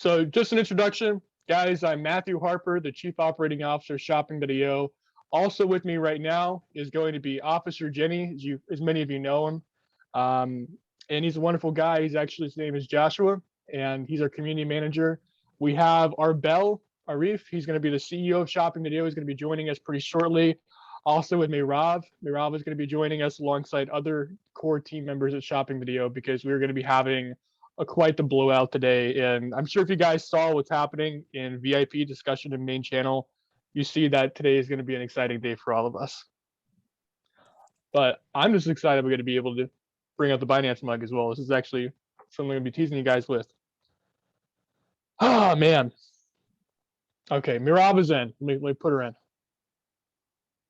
So just an introduction, guys. I'm Matthew Harper, the Chief Operating Officer, Shopping.io. Also with me right now is going to be Officer Jenny, as many of you know him. And he's a wonderful guy. His name is Joshua, and he's our community manager. We have Arbel Arif. He's going to be the CEO of Shopping.io. He's going to be joining us pretty shortly. Also with Mirav. Mirav is going to be joining us alongside other core team members at Shopping.io because we're going to be having quite the blowout today. And I'm sure if you guys saw what's happening in VIP discussion and main channel, you see that today is going to be an exciting day for all of us. But I'm just excited we're going to be able to bring out the Binance mug as well. This is actually something I'm going to be teasing you guys with. Oh, man. Okay, Mirav is in. Let me put her in.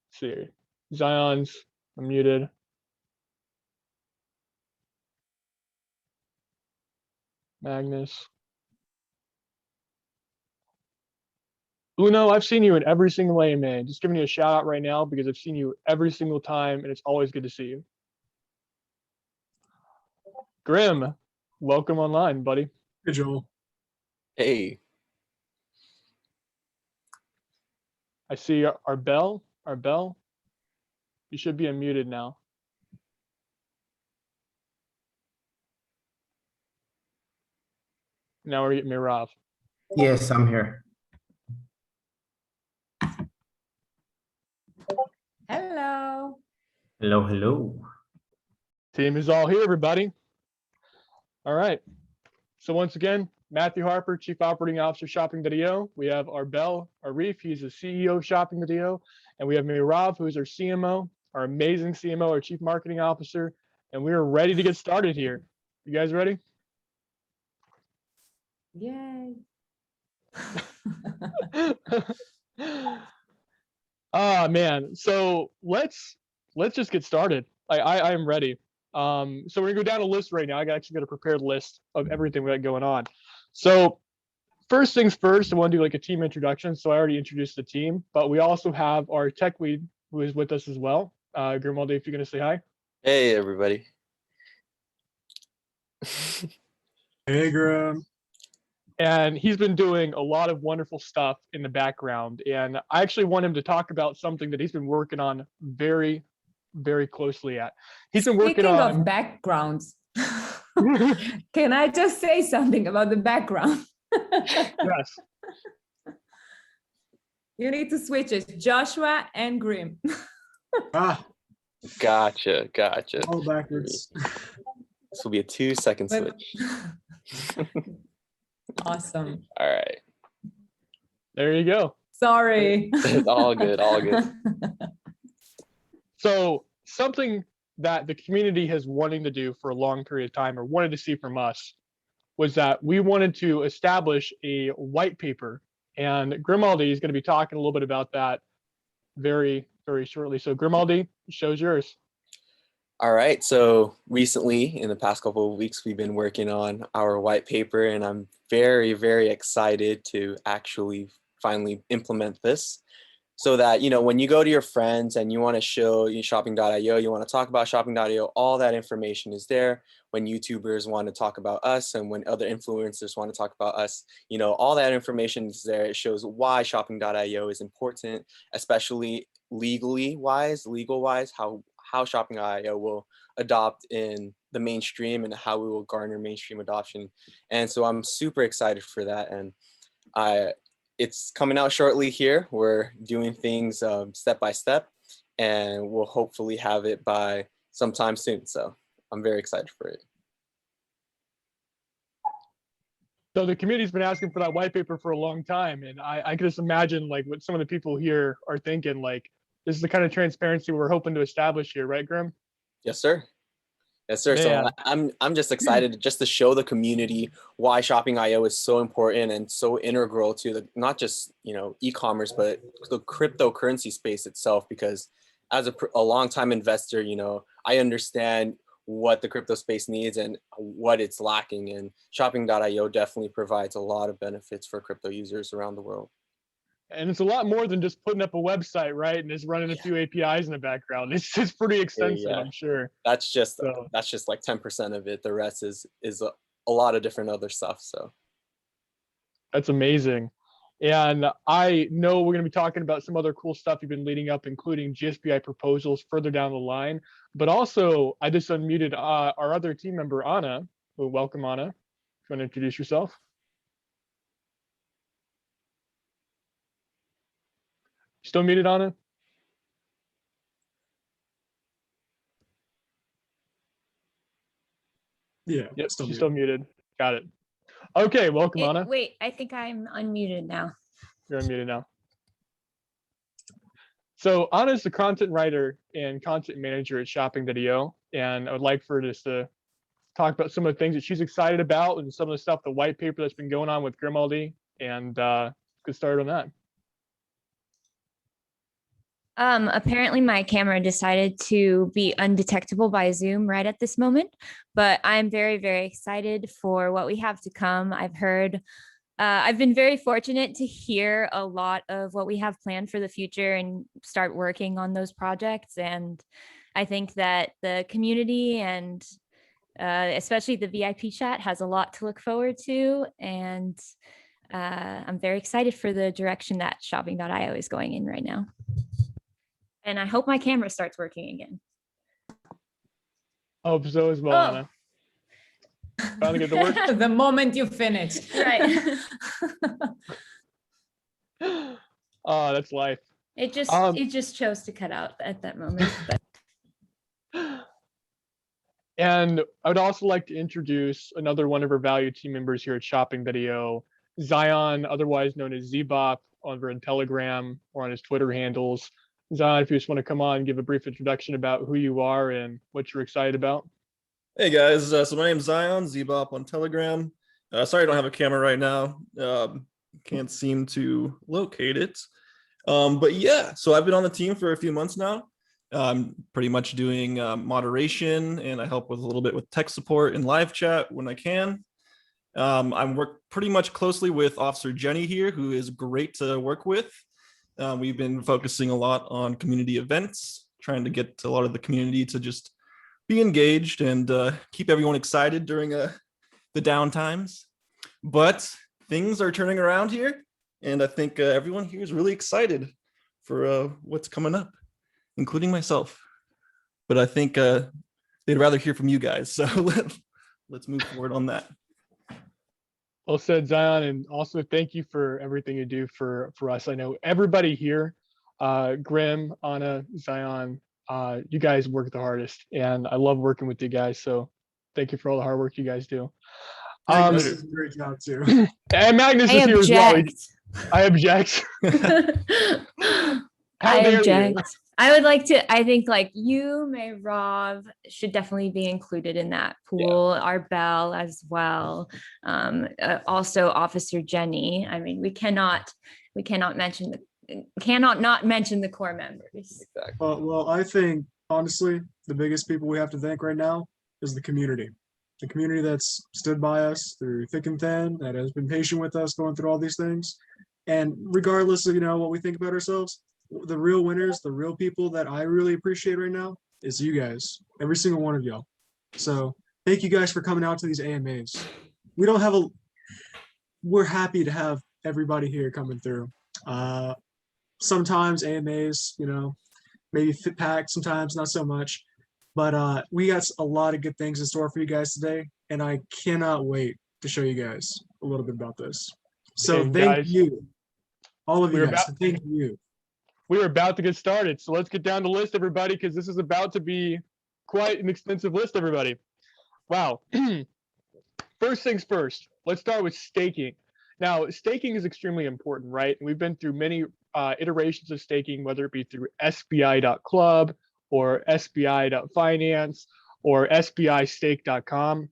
Let's see. Zion's unmuted. Magnus. Uno, I've seen you in every single AMA. Just giving you a shout out right now because I've seen you every single time and it's always good to see you. Grim, welcome online, buddy. Hey, Joel. Hey. I see Arbel. Arbel, you should be unmuted now. Now we're getting Mirav. Yes, I'm here. Hello. Hello, hello. Team is all here, everybody. All right. So once again, Matthew Harper, Chief Operating Officer, Shopping.io. We have Arbel Arif. He's the CEO of Shopping.io. And we have Mirav, who is our CMO, our amazing CMO, our Chief Marketing Officer. And we are ready to get started here. You guys ready? Yay. Oh man, so let's just get started. I am ready. So we're gonna go down a list right now. I actually got a prepared list of everything we got going on. So first things first, I want to do like a team introduction. So I already introduced the team, but we also have our tech lead who is with us as well. Grimaldi, if you're gonna say hi. Hey, everybody. Hey, Graham. And he's been doing a lot of wonderful stuff in the background. And I actually want him to talk about something that he's been working on very, very closely at. He's been working on— Speaking of backgrounds, can I just say something about the background? Yes. You need to switch it, Joshua and Grim. Ah, Gotcha. all backwards. This will be a 2-second switch. Awesome. All right. There you go. Sorry. It's all good. So something that the community has wanting to do for a long period of time, or wanted to see from us, was that we wanted to establish a white paper. And Grimaldi is going to be talking a little bit about that very, very shortly. So Grimaldi, the show's yours. All right. So recently, in the past couple of weeks, we've been working on our white paper, and I'm very, very excited to actually finally implement this. So that, when you go to your friends and you want to show you Shopping.io, you want to talk about Shopping.io, all that information is there. When YouTubers want to talk about us and when other influencers want to talk about us, all that information is there. It shows why Shopping.io is important, especially legal wise, how Shopping.io will adopt in the mainstream and how we will garner mainstream adoption. And so I'm super excited for that. And it's coming out shortly here. We're doing things step by step, and we'll hopefully have it by sometime soon. So I'm very excited for it. So the community's been asking for that white paper for a long time. And I can just imagine like what some of the people here are thinking, like, this is the kind of transparency we're hoping to establish here, right, Grim? Yes, sir. Yes, sir. Man. So I'm just excited just to show the community why Shopping.io is so important and so integral to not just e-commerce, but the cryptocurrency space itself. Because as a long-time investor, I understand what the crypto space needs and what it's lacking, and Shopping.io definitely provides a lot of benefits for crypto users around the world. And it's a lot more than just putting up a website, right? And just running a few APIs in the background. It's pretty extensive, I'm sure. That's just like 10% of it. The rest is a lot of different other stuff. So That's amazing. And I know we're going to be talking about some other cool stuff you've been leading up, including GSBI proposals further down the line. But also, I just unmuted our other team member, Anna. Well, welcome, Anna. If you want to introduce yourself. Still muted, Anna? Yeah. Yep, still she's muted. still muted. Got it. Okay, welcome, Anna. Wait, I think I'm unmuted now. You're unmuted now. So Anna's the content writer and content manager at Shopping.io, and I would like for her just to talk about some of the things that she's excited about and some of the stuff, the white paper that's been going on with Grimaldi, and get started on that. Apparently my camera decided to be undetectable by Zoom right at this moment, but I'm very, very excited for what we have to come. I've been very fortunate to hear a lot of what we have planned for the future and start working on those projects. And I think that the community and especially the VIP chat has a lot to look forward to. And I'm very excited for the direction that Shopping.io is going in right now. And I hope my camera starts working again. Hope so as well, Anna. Finally get to work. The moment you finish. Right. Oh, that's life. It just chose to cut out at that moment. But. And I would also like to introduce another one of our valued team members here at Shopping.io, Zion, otherwise known as Zbop, over in Telegram or on his Twitter handles. Zion, if you just want to come on and give a brief introduction about who you are and what you're excited about. Hey guys, so my name's Zion, Zbop on Telegram. Sorry I don't have a camera right now. Can't seem to locate it. But yeah, so I've been on the team for a few months now. I'm pretty much doing moderation, and I help with a little bit with tech support and live chat when I can. I work pretty much closely with Officer Jenny here, who is great to work with. We've been focusing a lot on community events, trying to get a lot of the community to just be engaged and keep everyone excited during the down times. But things are turning around here, and I think everyone here is really excited for what's coming up, including myself. But I think they'd rather hear from you guys, so let's move forward on that. Well said, Zion, and also thank you for everything you do for us. I know everybody here, Grim, Anna, Zion, you guys work the hardest, and I love working with you guys. So thank you for all the hard work you guys do. Magnus does a great job too. And Magnus is here as well. I object. How I dare object. you? I would like to, I think like you, Mayrov should definitely be included in that pool, our Bell as well. Also Officer Jenny. I mean, we cannot not mention the core members. Exactly. Well, I think honestly, the biggest people we have to thank right now is the community. The community that's stood by us through thick and thin, that has been patient with us going through all these things. And regardless of, what we think about ourselves, the real winners, the real people that I really appreciate right now is you guys, every single one of y'all. So thank you guys for coming out to these AMAs. We're happy to have everybody here coming through. Sometimes AMAs, maybe fit packed, sometimes not so much. But we got a lot of good things in store for you guys today, and I cannot wait to show you guys a little bit about this. So thank you, all of you guys. Thank you. We're about to get started, so let's get down the list, everybody, because this is about to be quite an extensive list, everybody. Wow. First things first, let's start with staking. Now, staking is extremely important, right? We've been through many iterations of staking, whether it be through SBI.club or SBI.finance or SBIstake.com.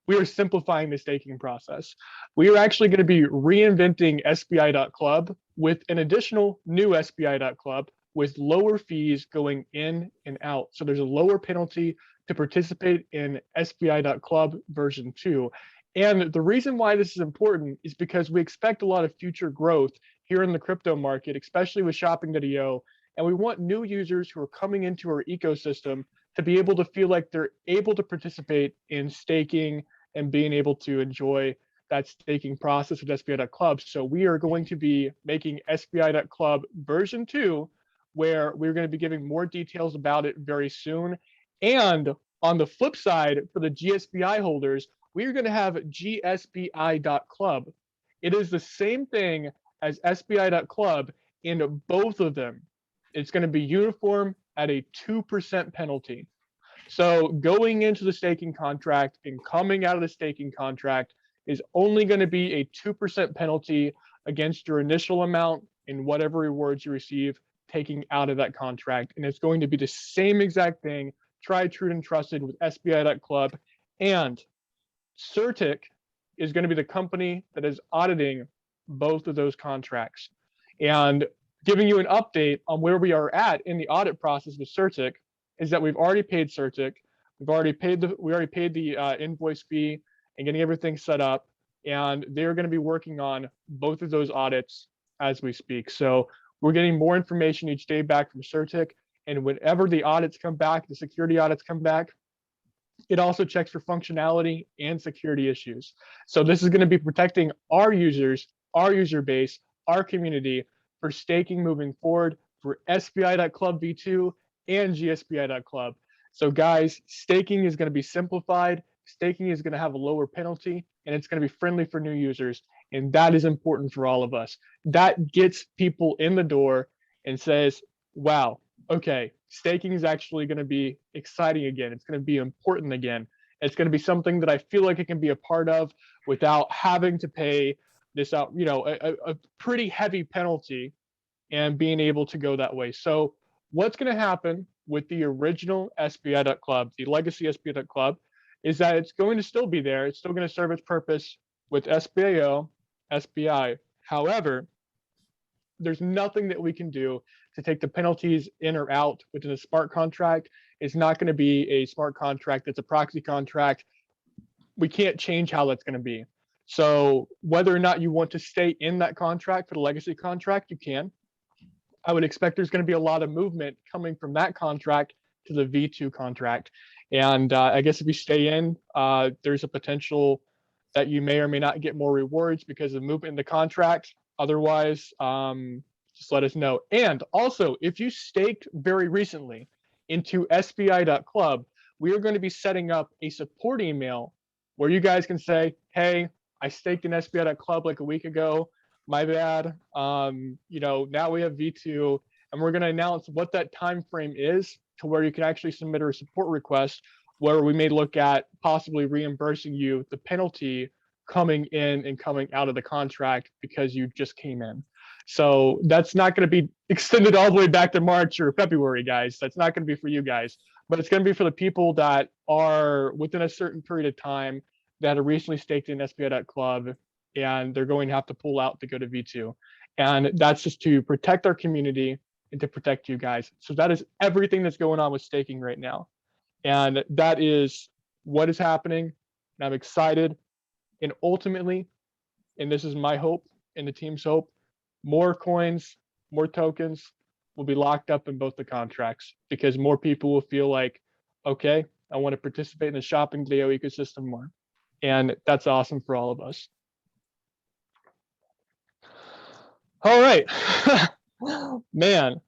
We are simplifying the staking process. We are actually going to be reinventing SBI.club with an additional new SBI.club with lower fees going in and out. So there's a lower penalty to participate in SBI.club version 2. And the reason why this is important is because we expect a lot of future growth here in the crypto market, especially with Shopping.io. And we want new users who are coming into our ecosystem to be able to feel like they're able to participate in staking and being able to enjoy that staking process with SBI.club. So we are going to be making SBI.club version 2, where we're going to be giving more details about it very soon. And on the flip side, for the GSBI holders, we are going to have GSBI.club. It is the same thing as SBI.club in both of them. It's going to be uniform at a 2% penalty. So going into the staking contract and coming out of the staking contract is only going to be a 2% penalty against your initial amount and whatever rewards you receive taking out of that contract. And it's going to be the same exact thing, tried, true, and trusted with SBI.club. And Certic is going to be the company that is auditing both of those contracts. And giving you an update on where we are at in the audit process with Certic is that we've already paid Certic. We already paid the invoice fee and getting everything set up. And they're going to be working on both of those audits as we speak. So we're getting more information each day back from Certic. And whenever the audits come back, the security audits come back, it also checks for functionality and security issues. So this is going to be protecting our users, our user base, our community for staking moving forward for SBI.club v2 and GSBI.club. So guys, staking is going to be simplified. Staking is going to have a lower penalty, and it's going to be friendly for new users. And that is important for all of us. That gets people in the door and says, wow, okay, staking is actually going to be exciting again. It's going to be important again. It's going to be something that I feel like it can be a part of without having to pay this out, a pretty heavy penalty and being able to go that way. So what's going to happen with the original SBI.club, the legacy SBI.club, is that it's going to still be there. It's still going to serve its purpose with SBIO, SBI. However, there's nothing that we can do to take the penalties in or out within a smart contract. It's not going to be a smart contract. It's a proxy contract. We can't change how that's going to be. So whether or not you want to stay in that contract for the legacy contract, you can. I would expect there's going to be a lot of movement coming from that contract to the V2 contract. And I guess if you stay in, there's a potential that you may or may not get more rewards because of movement in the contract. Otherwise, just let us know. And also, if you staked very recently into SBI.club, we are going to be setting up a support email where you guys can say, hey, I staked in SBI.club like a week ago. My bad. Now we have V2, and we're going to announce what that time frame is to where you can actually submit a support request where we may look at possibly reimbursing you the penalty coming in and coming out of the contract because you just came in. So that's not going to be extended all the way back to March or February, guys. That's not going to be for you guys, but it's going to be for the people that are within a certain period of time that are recently staked in SBI.club, and they're going to have to pull out to go to V2. And that's just to protect our community and to protect you guys. So that is everything that's going on with staking right now. And that is what is happening. And I'm excited. And ultimately, and this is my hope and the team's hope, more coins, more tokens will be locked up in both the contracts because more people will feel like, okay, I want to participate in the shopping DAO ecosystem more. And that's awesome for all of us. All right. Man,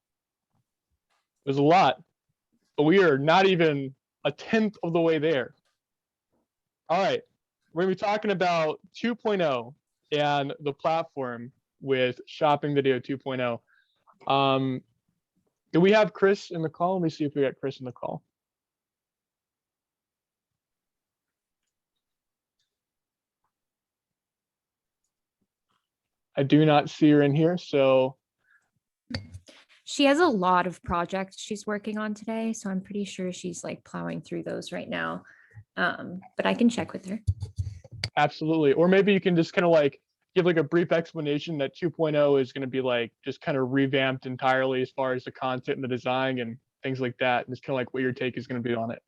there's a lot, but we are not even a 10th of the way there. All right. We're going to be talking about 2.0 and the platform with Shopping Video 2.0. Do we have Chris in the call? Let me see if we got Chris in the call. I do not see her in here, so. She has a lot of projects she's working on today, so I'm pretty sure she's like plowing through those right now. But I can check with her. Absolutely. Or maybe you can just kind of like give like a brief explanation that 2.0 is going to be like just kind of revamped entirely as far as the content and the design and things like that. And it's kind of like what your take is going to be on it.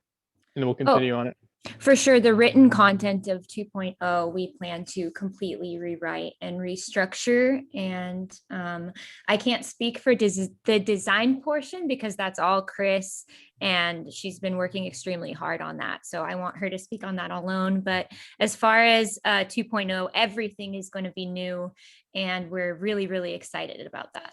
And then we'll continue on it. For sure, the written content of 2.0, we plan to completely rewrite and restructure. And I can't speak for the design portion because that's all Chris, and she's been working extremely hard on that. So I want her to speak on that alone. But as far as 2.0, everything is going to be new, and we're really, really excited about that.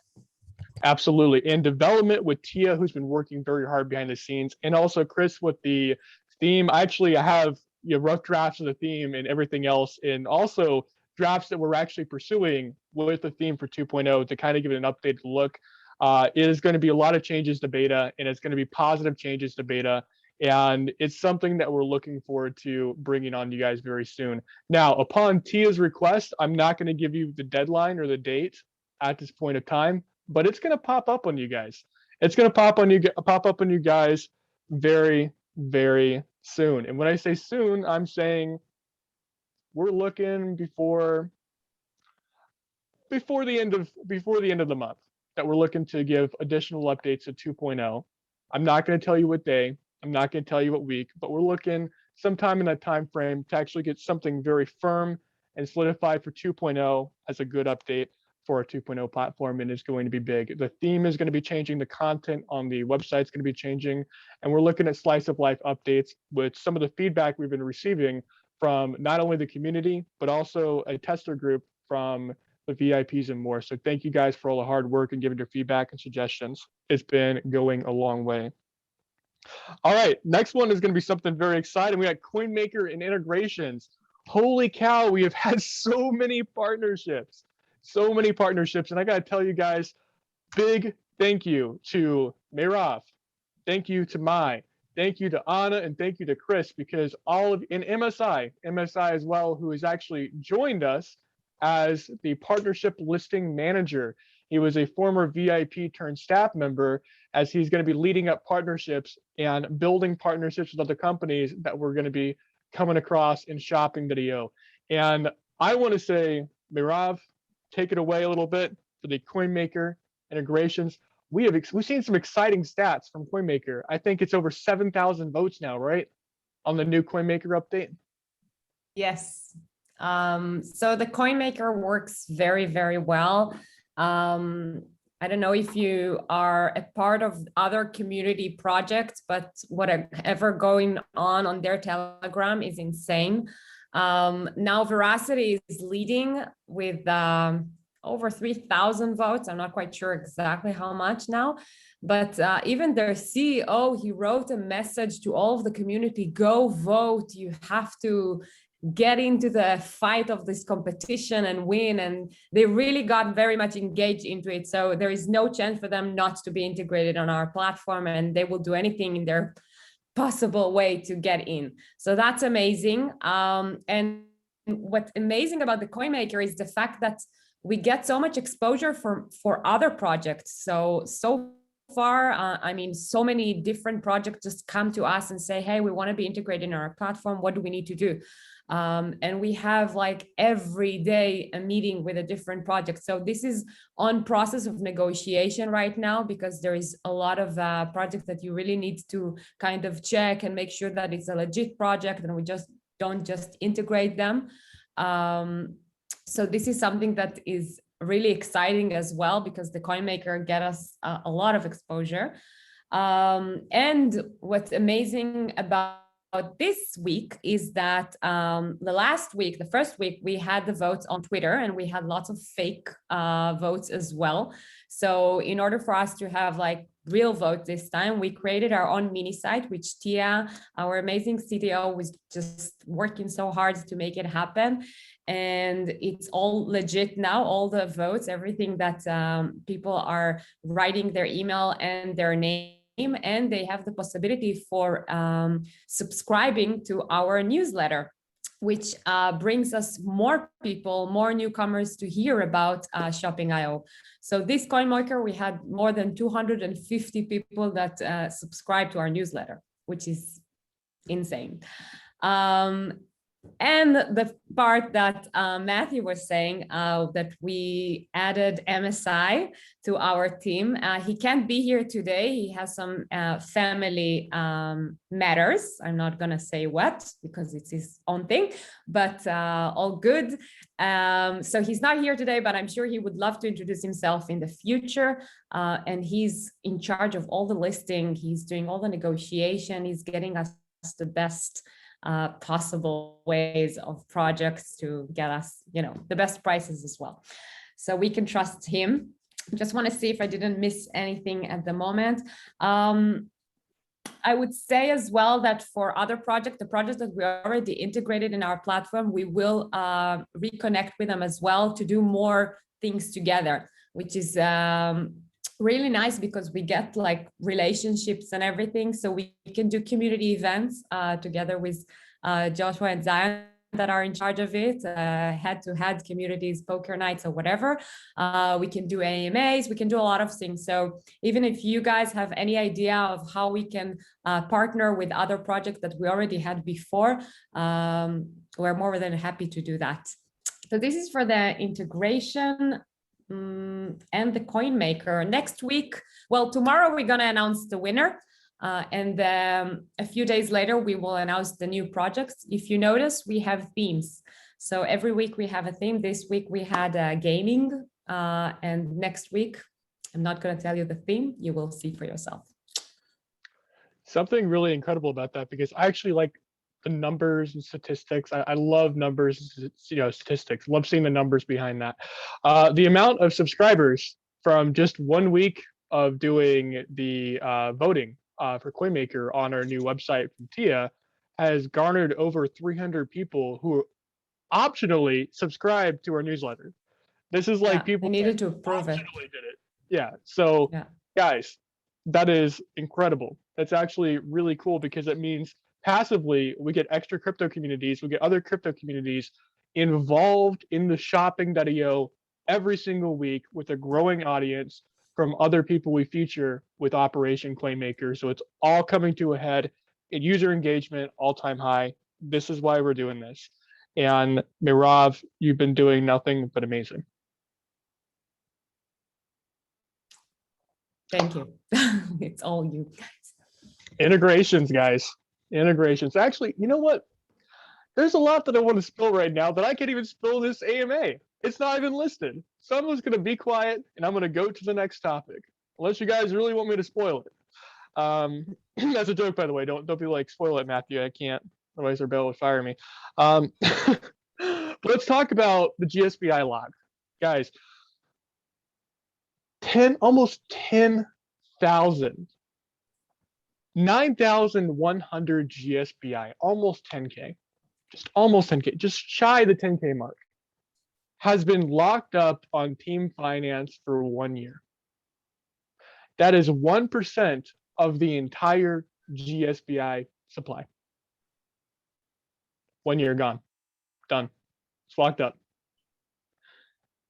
Absolutely. And development with Tia, who's been working very hard behind the scenes, and also Chris with the theme. I have rough drafts of the theme and everything else, and also drafts that we're actually pursuing with the theme for 2.0 to kind of give it an updated look. It is going to be a lot of changes to beta, and it's going to be positive changes to beta. And it's something that we're looking forward to bringing on you guys very soon. Now, upon Tia's request, I'm not going to give you the deadline or the date at this point of time, but it's going to pop up on you guys. It's going to pop up on you guys very, very soon. And when I say soon, I'm saying we're looking before the end of the month that we're looking to give additional updates to 2.0. I'm not going to tell you what day, I'm not going to tell you what week, but we're looking sometime in that time frame to actually get something very firm and solidified for 2.0 as a good update for a 2.0 platform, and it's going to be big. The theme is going to be changing, the content on the website is going to be changing, and we're looking at slice of life updates with some of the feedback we've been receiving from not only the community, but also a tester group from the VIPs and more. So thank you guys for all the hard work and giving your feedback and suggestions. It's been going a long way. All right, next one is going to be something very exciting. We got Coinmaker and integrations. Holy cow, we have had so many partnerships. And I got to tell you guys, big thank you to Merav, thank you to Mai, thank you to Anna, and thank you to Chris, because in MSI as well, who has actually joined us as the partnership listing manager. He was a former VIP turned staff member, as he's going to be leading up partnerships and building partnerships with other companies that we're going to be coming across in shopping.io. And I want to say, Merav, take it away a little bit for the Coinmaker integrations. We've seen some exciting stats from Coinmaker. I think it's over 7,000 votes now, right, on the new Coinmaker update? Yes. So the Coinmaker works very, very well. I don't know if you are a part of other community projects, but whatever going on their Telegram is insane. Now Veracity is leading with over 3,000 votes. I'm not quite sure exactly how much now, but even their CEO, he wrote a message to all of the community: go vote. You have to get into the fight of this competition and win. And they really got very much engaged into it. So there is no chance for them not to be integrated on our platform, and they will do anything in their possible way to get in. So that's amazing. And what's amazing about the Coinmaker is the fact that we get so much exposure for other projects. So far, I mean, so many different projects just come to us and say, hey, we want to be integrated in our platform. What do we need to do? And we have like every day a meeting with a different project. So this is on process of negotiation right now, because there is a lot of projects that you really need to kind of check and make sure that it's a legit project and we just don't just integrate them. So this is something that is really exciting as well, because the Coinmaker get us a lot of exposure. And what's amazing about this week is that the first week, we had the votes on Twitter, and we had lots of fake votes as well. So in order for us to have like real votes this time, we created our own mini site, which Tia, our amazing CTO, was just working so hard to make it happen. And it's all legit now, all the votes, everything that people are writing their email and their name, and they have the possibility for subscribing to our newsletter, which brings us more people, more newcomers to hear about Shopping.io. So this Coinmaker, we had more than 250 people that subscribe to our newsletter, which is insane. And the part that Matthew was saying, that we added MSI to our team. He can't be here today. He has some family matters. I'm not going to say what because it's his own thing, but all good. So he's not here today, but I'm sure he would love to introduce himself in the future. And he's in charge of all the listing. He's doing all the negotiation. He's getting us the best possible ways of projects to get us, the best prices as well. So we can trust him. Just want to see if I didn't miss anything at the moment. I would say as well that for other projects, the projects that we already integrated in our platform, we will reconnect with them as well to do more things together, which is really nice because we get like relationships and everything. So we can do community events together with Joshua and Zion that are in charge of it, head-to-head communities, poker nights or whatever. We can do AMAs, we can do a lot of things. So even if you guys have any idea of how we can partner with other projects that we already had before, we're more than happy to do that. So this is for the integration and the Coinmaker. Next week, well, tomorrow we're going to announce the winner. And a few days later, we will announce the new projects. If you notice, we have themes. So every week we have a theme. This week we had gaming. And next week, I'm not going to tell you the theme. You will see for yourself. Something really incredible about that, because I actually like the numbers and statistics. I love numbers, statistics. Love seeing the numbers behind that. The amount of subscribers from just 1 week of doing the voting for Coinmaker on our new website from Tia has garnered over 300 people who optionally subscribe to our newsletter. This is like people needed to approve it. Did it. Yeah. So guys, that is incredible. That's actually really cool because it means passively we get extra crypto communities, we get other crypto communities involved in the shopping.io every single week with a growing audience from other people we feature with Operation Coinmaker. So it's all coming to a head. User engagement, all-time high. This is why we're doing this. And Mirav, you've been doing nothing but amazing. Thank you. It's all you guys. Integrations, guys. Integrations. Actually, you know what? There's a lot that I want to spill right now that I can't even spill this AMA. It's not even listed. So I'm just going to be quiet and I'm going to go to the next topic. Unless you guys really want me to spoil it. That's a joke, by the way. Don't be like, spoil it, Matthew. I can't. Otherwise, their bill would fire me. But let's talk about the GSBI log. Guys, almost 10,000. 9,100 GSBI, almost 10K, just almost 10K, just shy of the 10K mark, has been locked up on Team Finance for 1 year. That is 1% of the entire GSBI supply. 1 year gone, done, it's locked up.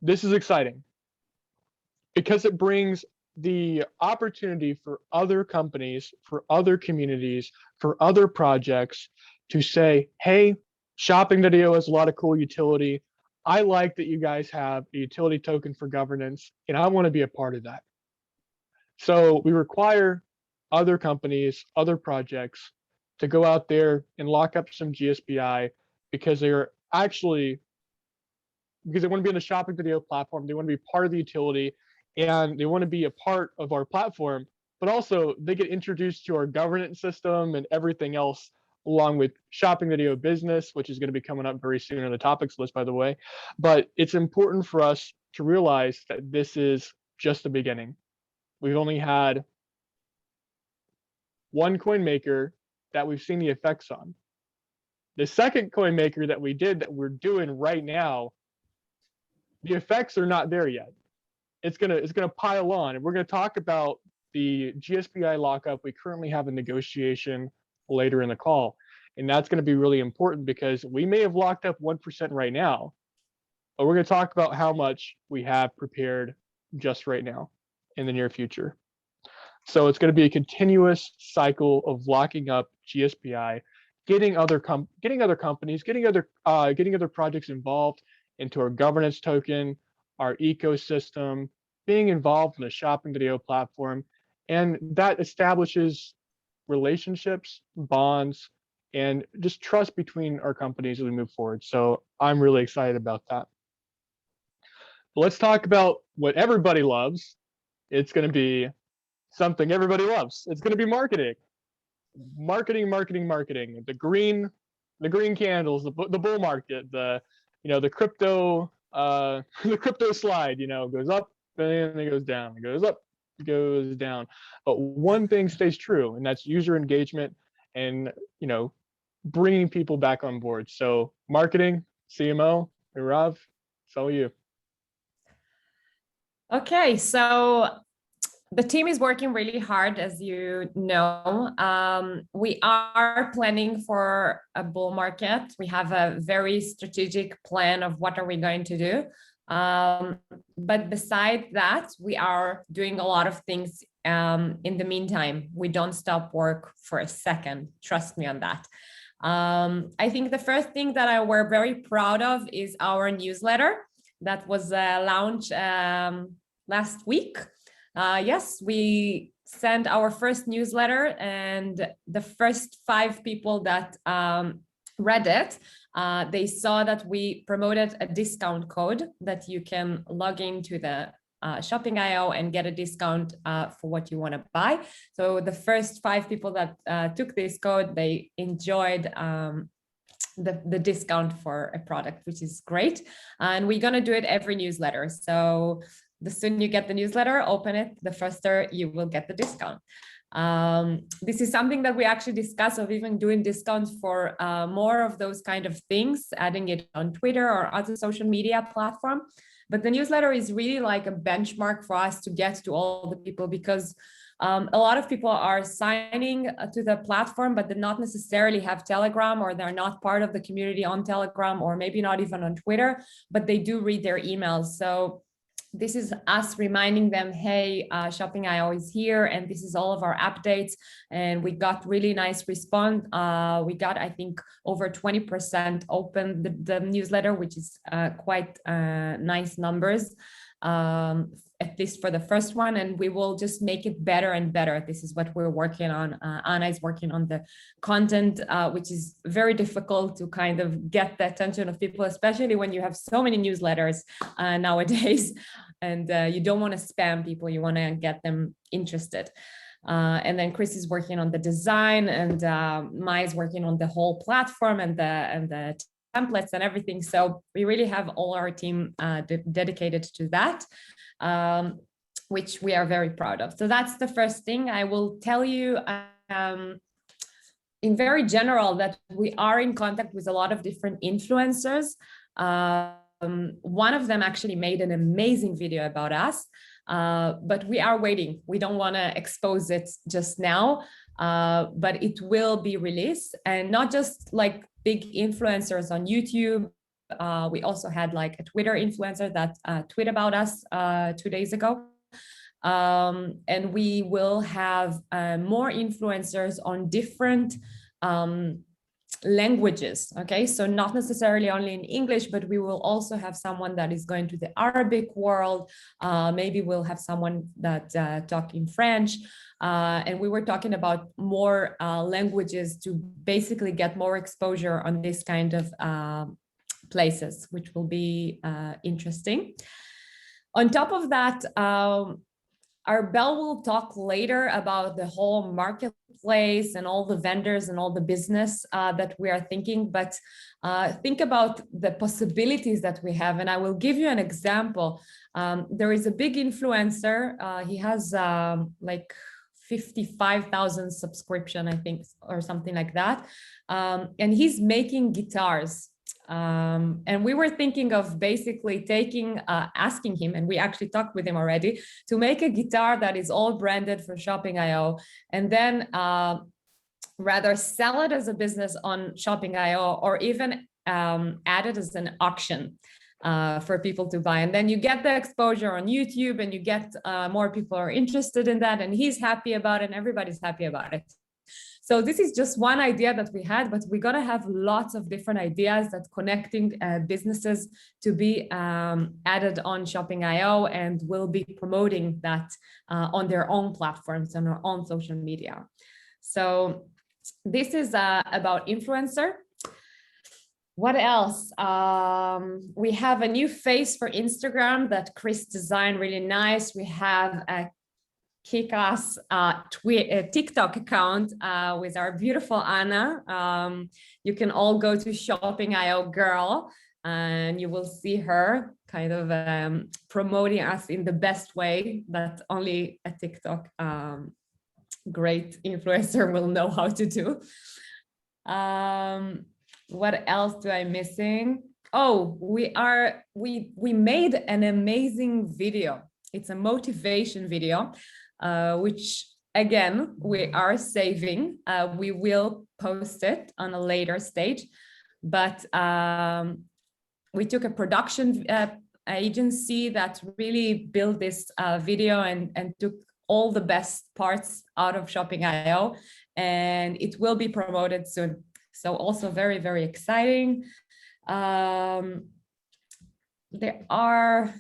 This is exciting because it brings the opportunity for other companies, for other communities, for other projects to say, hey, shopping.io has a lot of cool utility. I like that you guys have a utility token for governance, and I want to be a part of that. So we require other companies, other projects to go out there and lock up some GSBI because they want to be on the shopping.io platform. They want to be part of the utility. And they want to be a part of our platform, but also they get introduced to our governance system and everything else, along with shopping.io business, which is going to be coming up very soon on the topics list, by the way. But it's important for us to realize that this is just the beginning. We've only had one Coinmaker that we've seen the effects on. The second Coinmaker that we did that we're doing right now, the effects are not there yet. It's gonna pile on, and we're gonna talk about the GSBI lockup. We currently have a negotiation later in the call, and that's gonna be really important because we may have locked up 1% right now, but we're gonna talk about how much we have prepared just right now in the near future. So it's gonna be a continuous cycle of locking up GSBI getting other companies, getting other projects involved into our governance token, our ecosystem, being involved in the shopping.io platform, and that establishes relationships, bonds, and just trust between our companies as we move forward. So I'm really excited about that. Let's talk about what everybody loves. It's going to be something everybody loves. It's going to be marketing. Marketing. The green candles, the bull market, the crypto the crypto slide, goes up and it goes down. It goes up, it goes down. But one thing stays true, and that's user engagement and bringing people back on board. So marketing, CMO, Rav, it's all you. Okay, so the team is working really hard, as you know. We are planning for a bull market. We have a very strategic plan of what are we going to do. But besides that, we are doing a lot of things in the meantime. We don't stop work for a second. Trust me on that. I think the first thing that we're very proud of is our newsletter that was launched last week. Yes, we sent our first newsletter, and the first 5 people that read it, they saw that we promoted a discount code that you can log into the shopping.io and get a discount for what you want to buy. So the first 5 people that took this code, they enjoyed the discount for a product, which is great. And we're going to do it every newsletter. So the sooner you get the newsletter, open it, the faster you will get the discount. This is something that we actually discuss of even doing discounts for more of those kind of things, adding it on Twitter or other social media platform. But the newsletter is really like a benchmark for us to get to all the people, because a lot of people are signing to the platform, but they not necessarily have Telegram, or they're not part of the community on Telegram, or maybe not even on Twitter, but they do read their emails. So this is us reminding them, hey, shopping.io is here, and this is all of our updates. And we got really nice response. We got, I think, over 20% open the newsletter, which is quite nice numbers, at least for the first one. And we will just make it better and better. This is what we're working on. Anna is working on the content, which is very difficult to kind of get the attention of people, especially when you have so many newsletters nowadays. And you don't want to spam people, you want to get them interested. And then Chris is working on the design, and Mai is working on the whole platform and the templates and everything. So we really have all our team dedicated to that, which we are very proud of. So that's the first thing. I will tell you in very general that we are in contact with a lot of different influencers. One of them actually made an amazing video about us, but we are waiting. We don't want to expose it just now, but it will be released, and not just like big influencers on YouTube. We also had like a Twitter influencer that tweeted about us 2 days ago. And we will have more influencers on different languages. Okay, so not necessarily only in English, but we will also have someone that is going to the Arabic world. Maybe we'll have someone that talk in French. And we were talking about more languages to basically get more exposure on this kind of places, which will be interesting. On top of that, Arbel will talk later about the whole marketplace and all the vendors and all the business that we are thinking, but think about the possibilities that we have. And I will give you an example. There is a big influencer. He has like 55,000 subscription, I think, or something like that. And he's making guitars. And we were thinking of basically asking him, and we actually talked with him already, to make a guitar that is all branded for shopping.io, and then rather sell it as a business on shopping.io, or even add it as an auction for people to buy. And then you get the exposure on YouTube, and you get more people are interested in that, and he's happy about it, and everybody's happy about it. So this is just one idea that we had, but we're going to have lots of different ideas that connecting businesses to be added on Shopping.io, and we'll be promoting that on their own platforms and our own social media. So this is about influencer. What else? We have a new face for Instagram that Chris designed really nice. We have a kick-ass TikTok account with our beautiful Anna. You can all go to Shopping.io girl and you will see her kind of promoting us in the best way that only a TikTok great influencer will know how to do. What else do I missing? Oh, we made an amazing video. It's a motivation video, which again, we are saving. We will post it on a later stage, but we took a production agency that really built this video and took all the best parts out of Shopping.io, and it will be promoted soon. So also very, very exciting. There are,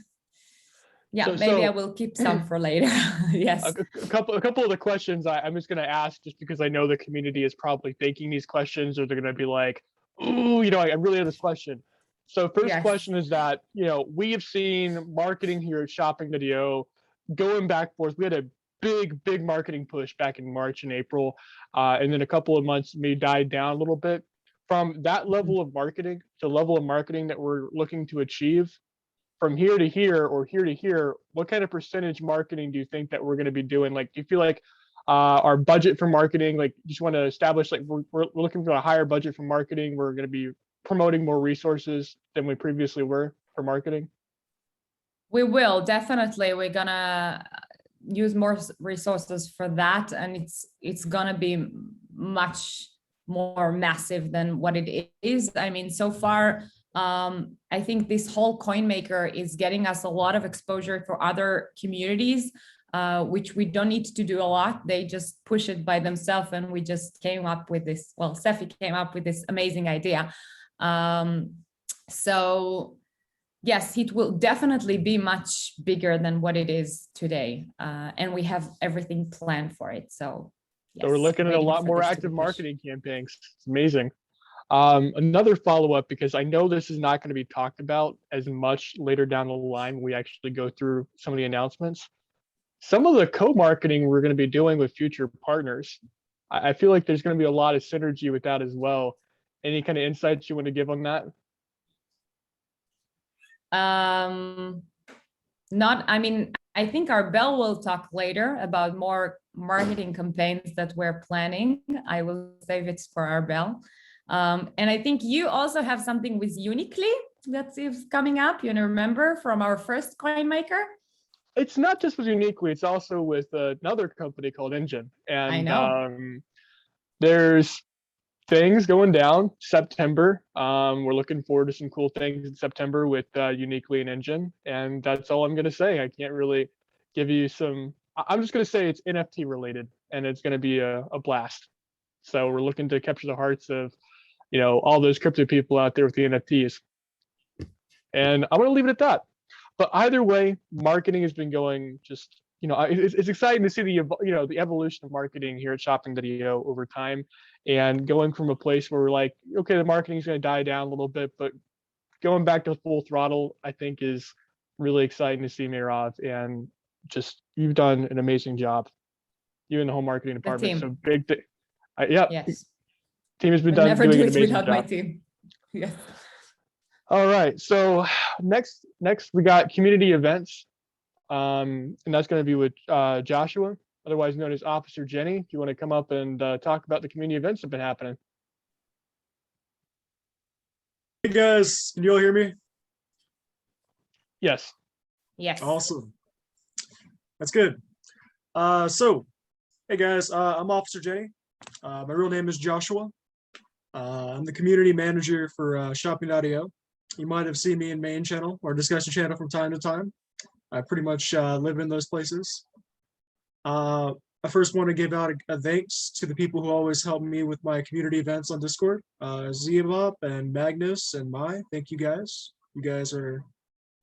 maybe I will keep some for later. Yes. A couple of the questions I'm just going to ask, just because I know the community is probably thinking these questions, or they're going to be like, ooh, I really have this question. So first question is that, we have seen marketing here at Shopping.io going back and forth. We had a big marketing push back in March and April, and then a couple of months may die down a little bit. From that level of marketing to level of marketing that we're looking to achieve, from here to here or here to here, what kind of percentage marketing do you think that we're going to be doing? Like, do you feel like our budget for marketing, like, you just want to establish, like, we're looking for a higher budget for marketing, we're going to be promoting more resources than we previously were for marketing? We will definitely. We're gonna use more resources for that, and it's gonna be much more massive than what it is. I mean, so far, I think this whole Coinmaker is getting us a lot of exposure for other communities, which we don't need to do a lot. They just push it by themselves, and we just came up with this. Well, Sefi came up with this amazing idea. So yes, it will definitely be much bigger than what it is today. And we have everything planned for it. So, yes, so we're looking at a lot more active marketing campaigns. It's amazing. Another follow-up, because I know this is not going to be talked about as much later down the line when we actually go through some of the announcements. Some of the co-marketing we're going to be doing with future partners, I feel like there's going to be a lot of synergy with that as well. Any kind of insights you want to give on that? I think our Bell will talk later about more marketing campaigns that we're planning. I will save it for our Bell. And I think you also have something with Uniquely that is coming up, remember from our first Coinmaker? It's not just with Uniquely, it's also with another company called Engine. And I know. There's things going down September. We're looking forward to some cool things in September with Uniquely and Engine, and that's all I'm going to say. I can't really give you some. I'm just going to say it's NFT related, and it's going to be a blast. So we're looking to capture the hearts of, all those crypto people out there with the NFTs. And I'm going to leave it at that. But either way, marketing has been going just. It's exciting to see the evolution of marketing here at Shopping.io over time, and going from a place where we're like, okay, the marketing is going to die down a little bit, but going back to full throttle, I think is really exciting to see, Mirav, and just you've done an amazing job, you and the whole marketing department. So big thing. Yes. Team has been doing an amazing without job. my team. Yes. All right, so next we got community events. And that's going to be with Joshua, otherwise known as Officer Jenny. If you want to come up and talk about the community events that have been happening. Hey guys, can you all hear me? Yes. Yes. Awesome. That's good. So, hey guys, I'm Officer Jenny. My real name is Joshua. I'm the community manager for Shopping.io. You might have seen me in main channel or discussion channel from time to time. I pretty much live in those places. I first want to give out a thanks to the people who always help me with my community events on Discord. Zebop and Magnus and Mai, thank you guys. You guys are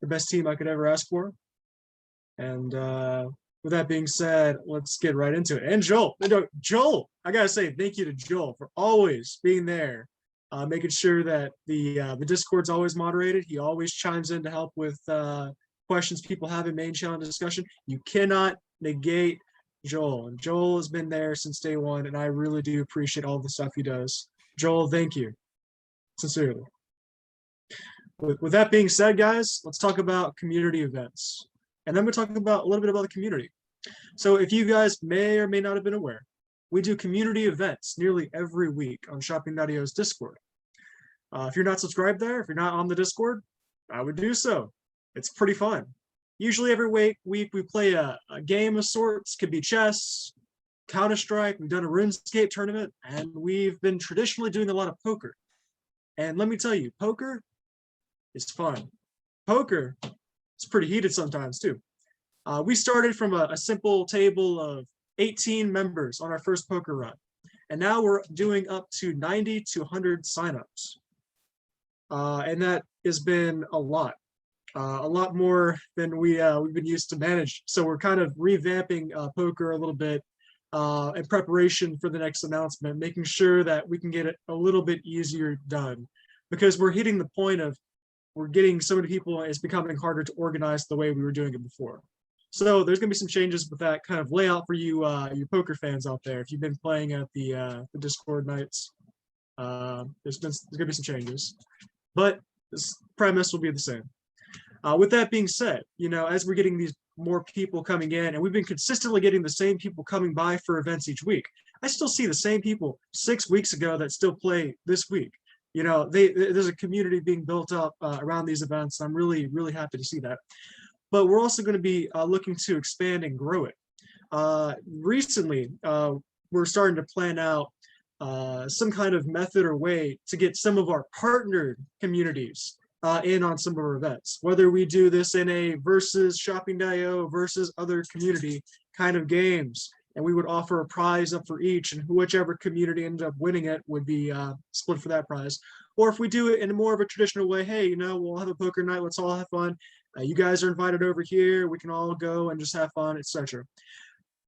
the best team I could ever ask for. And with that being said, let's get right into it. And Joel, Joel, I gotta say thank you to Joel for always being there, making sure that the Discord's always moderated. He always chimes in to help with questions people have in main channel discussion. You cannot negate Joel, and Joel has been there since day one, and I really do appreciate all the stuff he does. Joel, thank you, sincerely. With that being said, guys, let's talk about community events. And then we're talking about a little bit about the community. So if you guys may or may not have been aware, we do community events nearly every week on Shopping.io's Discord. If you're not subscribed there, if you're not on the Discord, I would do so. It's pretty fun. Usually every week we play a game of sorts, could be chess, Counter-Strike, we've done a RuneScape tournament, and we've been traditionally doing a lot of poker. And let me tell you, poker is fun. Poker is pretty heated sometimes too. We started from a simple table of 18 members on our first poker run, and now we're doing up to 90 to 100 signups. And that has been a lot more than we've been used to manage. So we're kind of revamping poker a little bit in preparation for the next announcement, making sure that we can get it a little bit easier done, because we're hitting the point of we're getting so many people, it's becoming harder to organize the way we were doing it before. So there's gonna be some changes with that kind of layout for you, you poker fans out there. If you've been playing at the Discord nights, there's gonna be some changes, but this premise will be the same. With that being said, as we're getting these more people coming in, and we've been consistently getting the same people coming by for events each week, I still see the same people 6 weeks ago that still play this week. There's a community being built up around these events. I'm really, really happy to see that. But we're also going to be looking to expand and grow it. Recently, we're starting to plan out some kind of method or way to get some of our partnered communities in on some of our events, whether we do this in a versus Shopping.io versus other community kind of games, and we would offer a prize up for each, and whichever community ended up winning it would be split for that prize. Or if we do it in more of a traditional way, hey, we'll have a poker night, let's all have fun. You guys are invited over here, we can all go and just have fun, etc.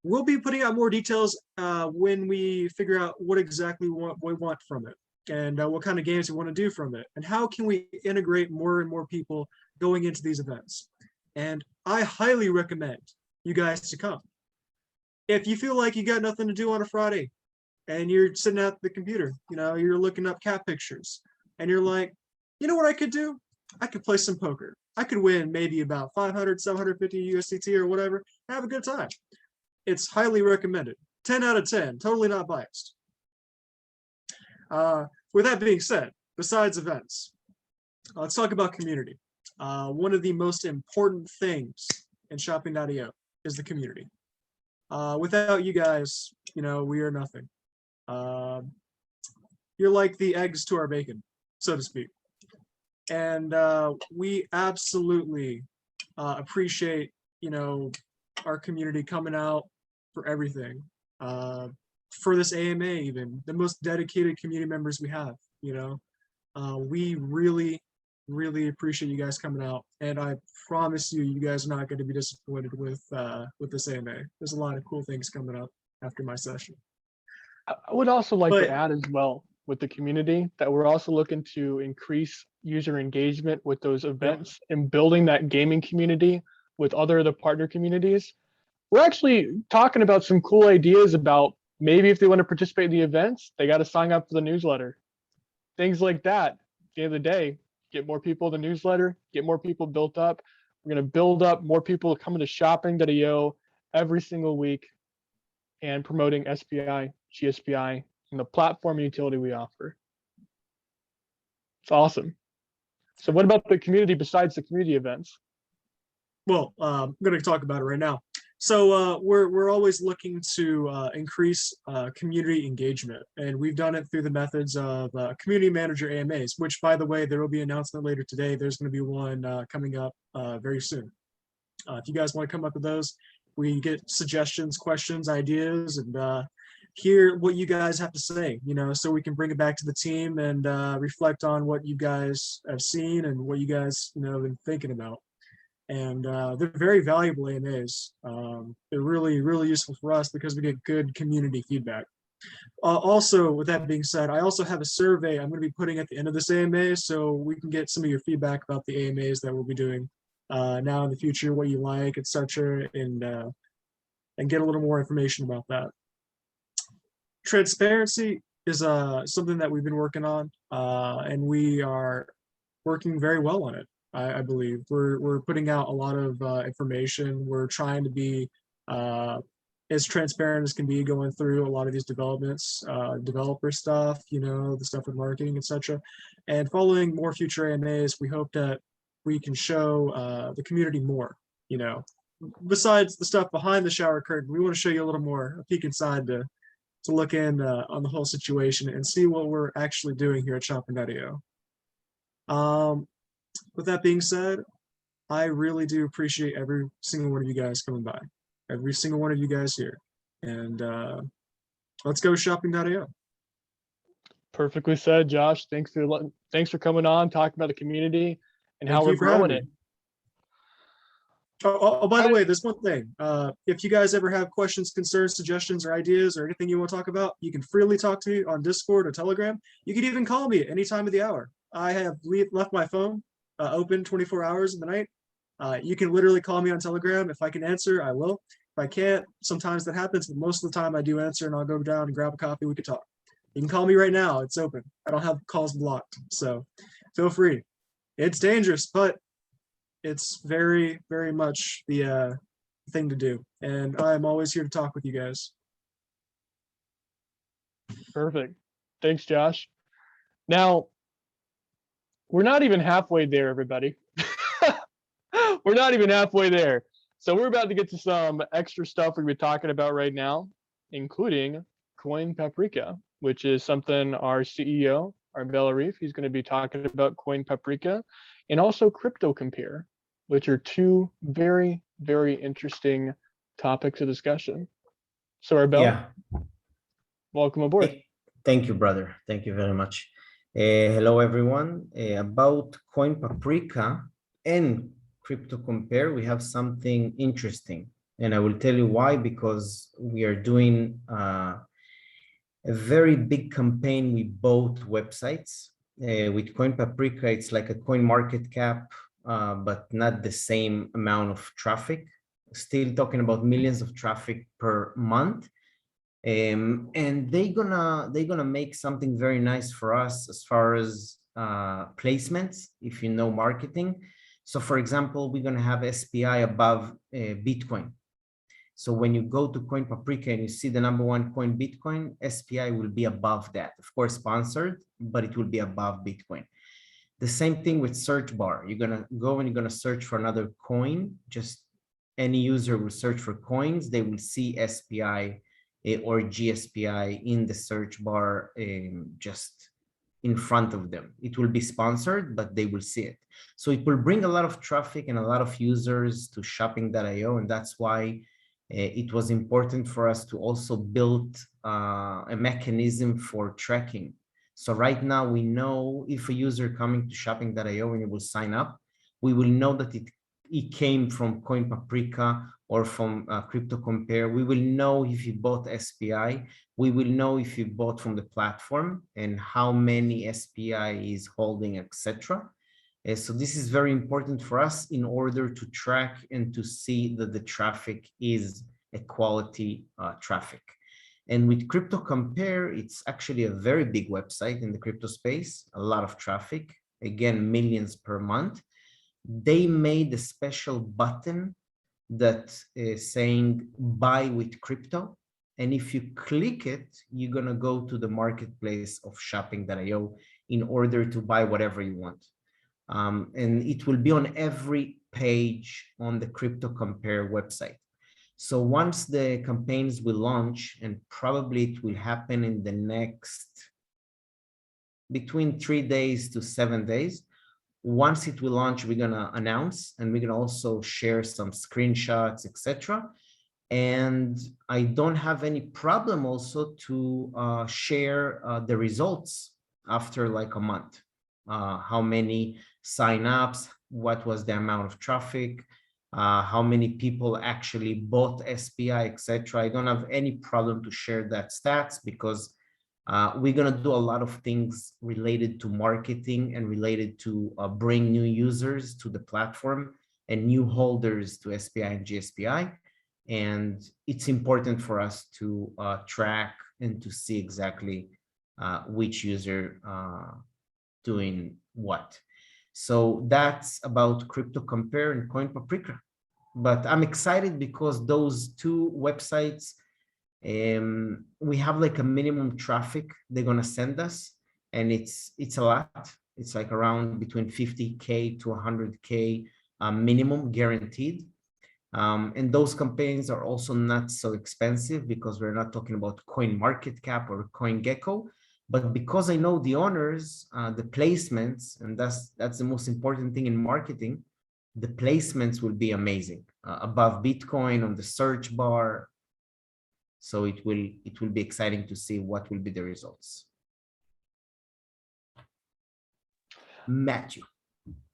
We'll be putting out more details when we figure out what exactly we want from it, and what kind of games we want to do from it, and how can we integrate more and more people going into these events. And I highly recommend you guys to come. If you feel like you got nothing to do on a Friday and you're sitting at the computer, you're looking up cat pictures, and you're like, you know what I could do? I could play some poker. I could win maybe about 500, 750 USDT or whatever, and have a good time. It's highly recommended. 10 out of 10, totally not biased. With that being said, besides events, let's talk about community. One of the most important things in Shopping.io is the community. Without you guys, we are nothing. You're like the eggs to our bacon, so to speak. And we absolutely appreciate, our community coming out for everything. For this AMA, even the most dedicated community members we have, we really, really appreciate you guys coming out, and I promise you guys are not going to be disappointed with this AMA. There's a lot of cool things coming up after my session. I would also like to add as well with the community that we're also looking to increase user engagement with those events and building that gaming community with other of the partner communities. We're actually talking about some cool ideas about maybe if they want to participate in the events, they got to sign up for the newsletter. Things like that. At the end of the day, get more people in the newsletter, get more people built up. We're going to build up more people coming to Shopping.io every single week and promoting SPI, GSPI, and the platform utility we offer. It's awesome. So what about the community besides the community events? Well, I'm going to talk about it right now. So we're always looking to increase community engagement, and we've done it through the methods of community manager AMAs, which, by the way, there will be an announcement later today. There's going to be one coming up very soon. If you guys want to come up with those, We get suggestions, questions, ideas, and hear what you guys have to say, so we can bring it back to the team and reflect on what you guys have seen and what you guys, have been thinking about. And they're very valuable AMAs. They're really, really useful for us because we get good community feedback. Also, with that being said, I also have a survey I'm going to be putting at the end of this AMA, so we can get some of your feedback about the AMAs that we'll be doing now in the future, what you like, etc., and get a little more information about that. Transparency is something that we've been working on, and we are working very well on it. I believe we're putting out a lot of information. We're trying to be as transparent as can be going through a lot of these developments, developer stuff, the stuff with marketing, etc. And following more future AMAs, we hope that we can show the community more, besides the stuff behind the shower curtain. We want to show you a little more, a peek inside to look in on the whole situation and see what we're actually doing here at Shopping.io. With that being said, I really do appreciate every single one of you guys coming by, every single one of you guys here. And let's go Shopping.io. Perfectly said, Josh. Thanks for coming on, talking about the community and how we're growing it. Oh, by the way, there's one thing. If you guys ever have questions, concerns, suggestions, or ideas, or anything you want to talk about, you can freely talk to me on Discord or Telegram. You can even call me at any time of the hour. I have left my phone open 24 hours in the night. You can literally call me on Telegram. If I can answer, I will. If I can't, sometimes that happens, but most of the time I do answer, and I'll go down and grab a coffee. We could talk. You can call me right now. It's open. I don't have calls blocked, so feel free. It's dangerous, but it's very, very much the thing to do. And I'm always here to talk with you guys. Perfect. Thanks, Josh. Now, we're not even halfway there, everybody. We're not even halfway there. So we're about to get to some extra stuff we've been talking about right now, including Coinpaprika, which is something our CEO, Arbella Reef, he's going to be talking about Coinpaprika, and also CryptoCompare, which are two very, very interesting topics of discussion. So Arbella, welcome aboard. Thank you, brother. Thank you very much. Hello, everyone. About Coinpaprika and CryptoCompare, we have something interesting. And I will tell you why, because we are doing a very big campaign with both websites. With Coinpaprika, it's like a coin market cap, but not the same amount of traffic. Still talking about millions of traffic per month. And they're gonna make something very nice for us as far as placements, if you know marketing. So for example, we're gonna have SPI above Bitcoin. So when you go to Coinpaprika and you see the #1 coin Bitcoin, SPI will be above that. Of course, sponsored, but it will be above Bitcoin. The same thing with search bar. You're gonna go and you're gonna search for another coin. Just any user will search for coins. They will see SPI or GSPI in the search bar, just in front of them. It will be sponsored, but they will see it. So it will bring a lot of traffic and a lot of users to Shopping.io, and that's why it was important for us to also build a mechanism for tracking. So right now we know if a user coming to Shopping.io and it will sign up, we will know that it came from Coinpaprika or from CryptoCompare. We will know if you bought SPI. We will know if you bought from the platform and how many SPI is holding, etc. So this is very important for us in order to track and to see that the traffic is a quality traffic. And with CryptoCompare, it's actually a very big website in the crypto space, a lot of traffic, again, millions per month. They made a special button that is saying buy with crypto. And if you click it, you're going to go to the marketplace of Shopping.io in order to buy whatever you want. And it will be on every page on the CryptoCompare website. So once the campaigns will launch, and probably it will happen in the next between 3 days to 7 days, once it will launch, we're going to announce, and we're going to also share some screenshots, etc. And I don't have any problem also to share the results after like a month. How many signups, what was the amount of traffic, how many people actually bought SPI, etc. I don't have any problem to share that stats because we're going to do a lot of things related to marketing and related to bring new users to the platform and new holders to SPI and GSPI. And it's important for us to track and to see exactly which user doing what. So that's about CryptoCompare and Coinpaprika. But I'm excited because those two websites, we have like a minimum traffic they're gonna send us, and it's a lot. It's like around between 50K to 100K minimum guaranteed. And those campaigns are also not so expensive because we're not talking about CoinMarketCap or CoinGecko, but because I know the owners, the placements, and that's the most important thing in marketing, the placements will be amazing, above Bitcoin on the search bar. So it will be exciting to see what will be the results. Matthew.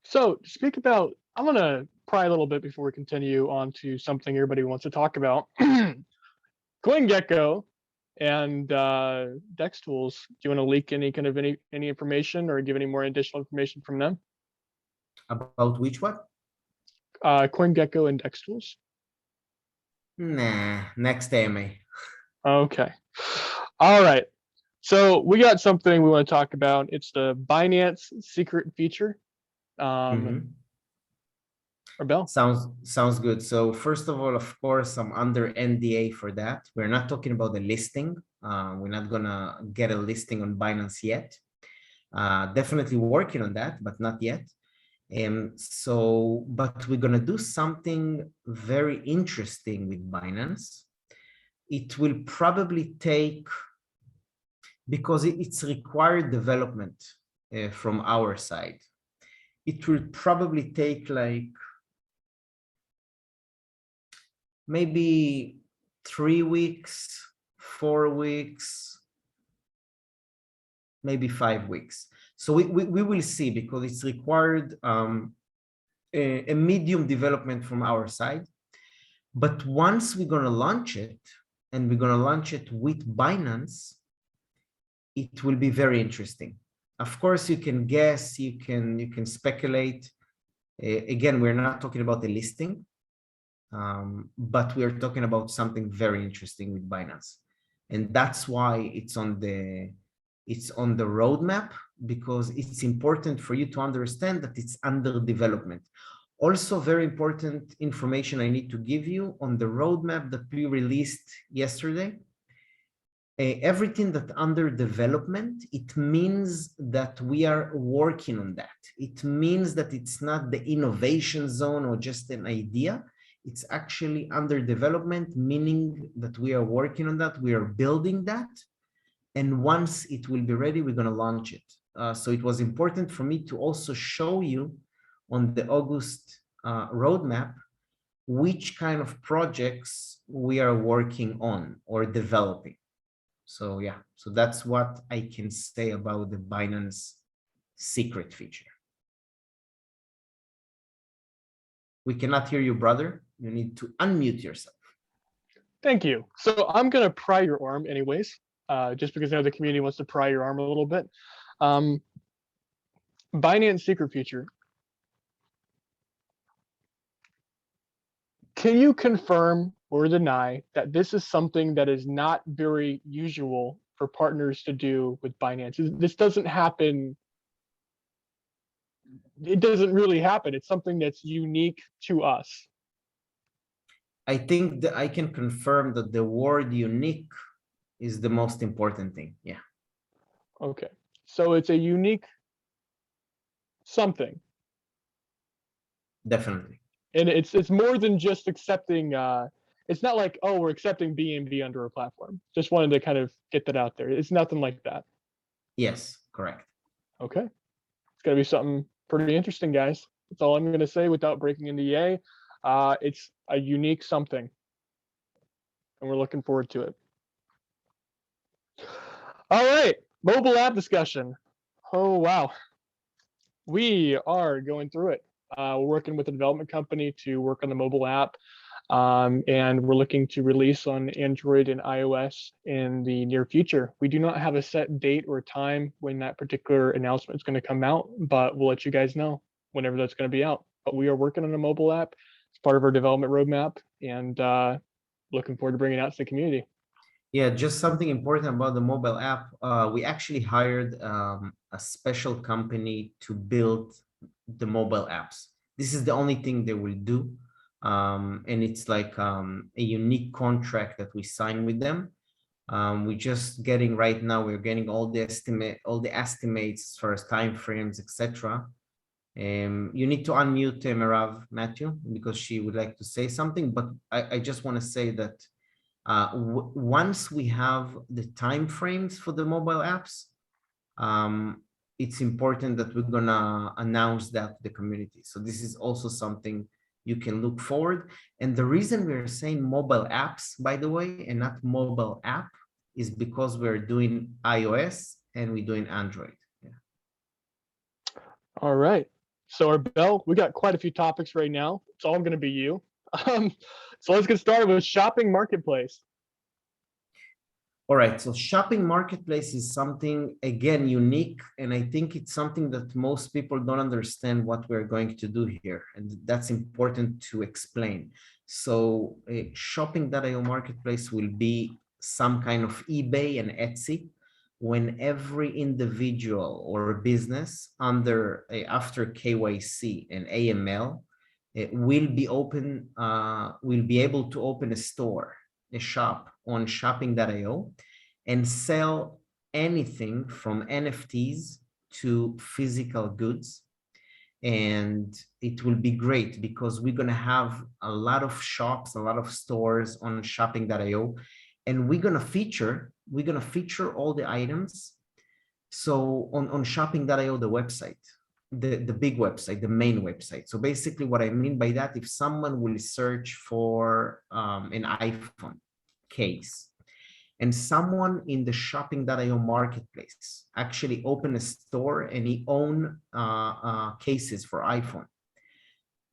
So to speak about, I'm going to pry a little bit before we continue on to something everybody wants to talk about. CoinGecko and Dex Tools. Do you want to leak any kind of any information or give any more additional information from them? About which one? CoinGecko and Dex Tools. Nah, next AMA. Okay. All right. So we got something we want to talk about. It's the Binance Secret Feature. Arbel? Sounds good. So first of all, of course, I'm under NDA for that. We're not talking about the listing. We're not gonna get a listing on Binance yet. Definitely working on that, but not yet. But we're gonna do something very interesting with Binance. It will probably take, because it's required development from our side, it will probably take like maybe 3 weeks, 4 weeks, maybe 5 weeks. So we will see, because it's required a medium development from our side. But once we're going to launch it, and we're going to launch it with Binance, it will be very interesting. Of course, you can guess, you can speculate. Again, we're not talking about the listing, but we're talking about something very interesting with Binance, and that's why it's on the roadmap, because it's important for you to understand that it's under development. Also, very important information I need to give you on the roadmap that we released yesterday. Everything that under development, it means that we are working on that. It means that it's not the innovation zone or just an idea. It's actually under development, meaning that we are working on that, we are building that. And once it will be ready, we're going to launch it. So it was important for me to also show you on the August roadmap which kind of projects we are working on or developing. So yeah, so that's what I can say about the Binance Secret Feature. We cannot hear you, brother. You need to unmute yourself. Thank you. So I'm going to pry your arm anyways, just because I know the community wants to pry your arm a little bit. Binance Secret Feature. Can you confirm or deny that this is something that is not very usual for partners to do with Binance? This doesn't happen. It doesn't really happen. It's something that's unique to us. I think that I can confirm that the word unique is the most important thing. Yeah. Okay. So it's a unique something. Definitely. And it's more than just accepting, it's not like, oh, we're accepting BNB under a platform. Just wanted to kind of get that out there. It's nothing like that. Yes, correct. Okay. It's going to be something pretty interesting, guys. That's all I'm going to say without breaking NDA. It's a unique something. and we're looking forward to it. All right, mobile app discussion. Oh, wow. We are going through it. We're working with a development company to work on the mobile app. And we're looking to release on Android and iOS in the near future. We do not have a set date or time when that particular announcement is going to come out, but we'll let you guys know whenever that's going to be out. But we are working on a mobile app. It's part of our development roadmap, and looking forward to bringing it out to the community. Yeah, just something important about the mobile app. We actually hired a special company to build the mobile apps. This is the only thing they will do. And it's like a unique contract that we sign with them. We're just getting right now, we're getting all the estimates as far as timeframes, etc. You need to unmute Merav, Matthew, because she would like to say something, but I just want to say that once we have the timeframes for the mobile apps, it's important that we're gonna announce that to the community. So this is also something you can look forward. And the reason we're saying mobile apps, by the way, and not mobile app, is because we're doing iOS and we're doing Android. Yeah. All right. So Arbel, we got quite a few topics right now. It's all going to be you. So let's get started with shopping marketplace. All right, so shopping marketplace is something, again, unique, and I think it's something that most people don't understand what we're going to do here, and that's important to explain. So shopping.io marketplace will be some kind of eBay and Etsy, when every individual or business under after KYC and AML will be able to open a store, a shop on shopping.io and sell anything from NFTs to physical goods. And it will be great because we're going to have a lot of shops, a lot of stores on shopping.io, and we're going to feature all the items. So on shopping.io, the website, the big website, the main website. So basically what I mean by that, if someone will search for an iPhone case, and someone in the shopping.io marketplace actually open a store and he own cases for iPhone,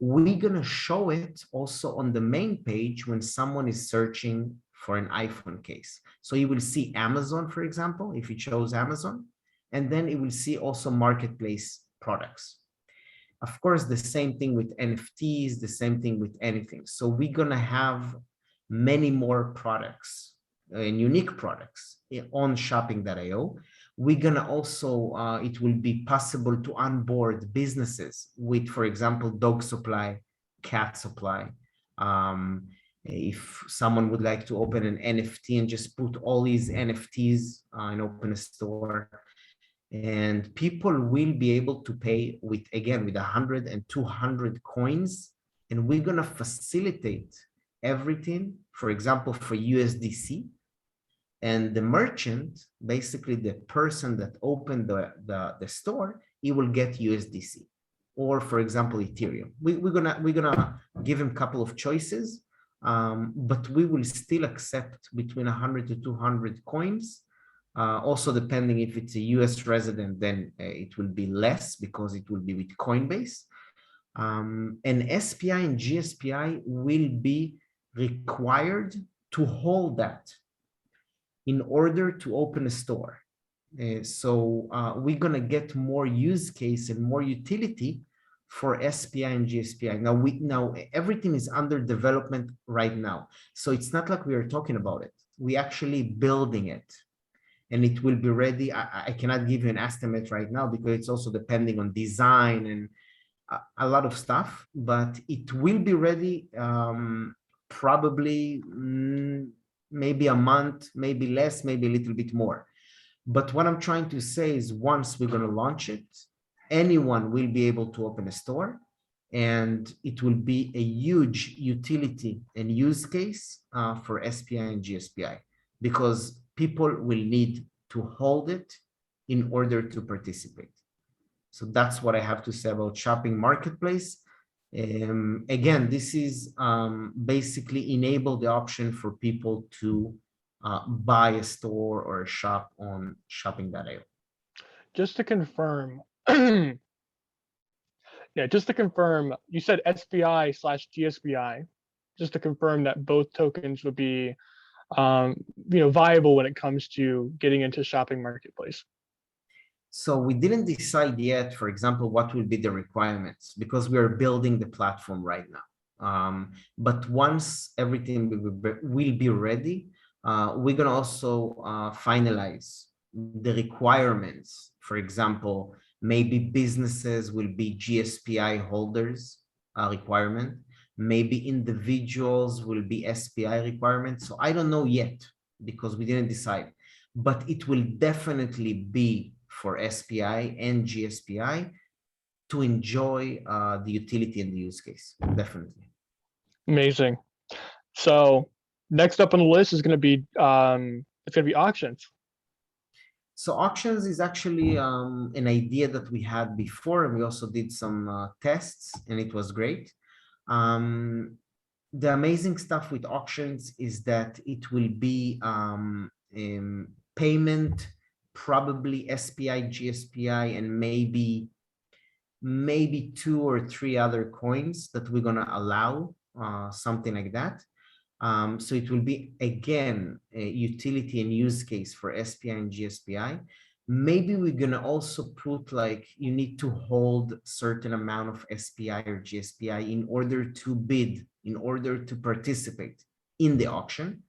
we're going to show it also on the main page when someone is searching for an iPhone case. So you will see Amazon, for example, if you chose Amazon, and then it will see also marketplace products. Of course, the same thing with NFTs, the same thing with anything. So we're going to have many more products and unique products on shopping.io. We're going to also, it will be possible to onboard businesses with, for example, dog supply, cat supply. If someone would like to open an NFT and just put all these NFTs and open a store, and people will be able to pay with, again, with 100 and 200 coins, and we're going to facilitate everything, for example, for USDC. And the merchant, basically the person that opened the store, he will get USDC, or for example, Ethereum. We're gonna give him a couple of choices, but we will still accept between 100 to 200 coins. Also, depending if it's a US resident, then it will be less because it will be with Coinbase. And SPI and GSPI will be required to hold that in order to open a store. So we're gonna get more use case and more utility for SPI and GSPI. Now everything is under development right now. So it's not like we are talking about it. We actually building it, and it will be ready. I cannot give you an estimate right now because it's also depending on design and a lot of stuff, but it will be ready probably maybe a month, maybe less, maybe a little bit more. But what I'm trying to say is once we're going to launch it, anyone will be able to open a store, and it will be a huge utility and use case for SPI and GSPI, because people will need to hold it in order to participate. So that's what I have to say about shopping marketplace. Again, this is basically enable the option for people to buy a store or a shop on shopping.io. Just to confirm, yeah, just to confirm, you said SPI/GSPI. Just to confirm that both tokens would be, viable when it comes to getting into shopping marketplace. So we didn't decide yet, for example, what will be the requirements because we are building the platform right now. But once everything will be ready, we're going to also finalize the requirements. For example, maybe businesses will be GSPI holders requirement. Maybe individuals will be SPI requirements. So I don't know yet because we didn't decide, but it will definitely be for SPI and GSPI to enjoy the utility and the use case, definitely. Amazing. So next up on the list is going to be it's going to be auctions. So auctions is actually an idea that we had before, and we also did some tests, and it was great. The amazing stuff with auctions is that it will be payment, probably SPI, GSPI, and maybe 2 or 3 other coins that we're going to allow, something like that. So it will be, again, a utility and use case for SPI and GSPI. Maybe we're going to also put like you need to hold certain amount of SPI or GSPI in order to bid, in order to participate in the auction.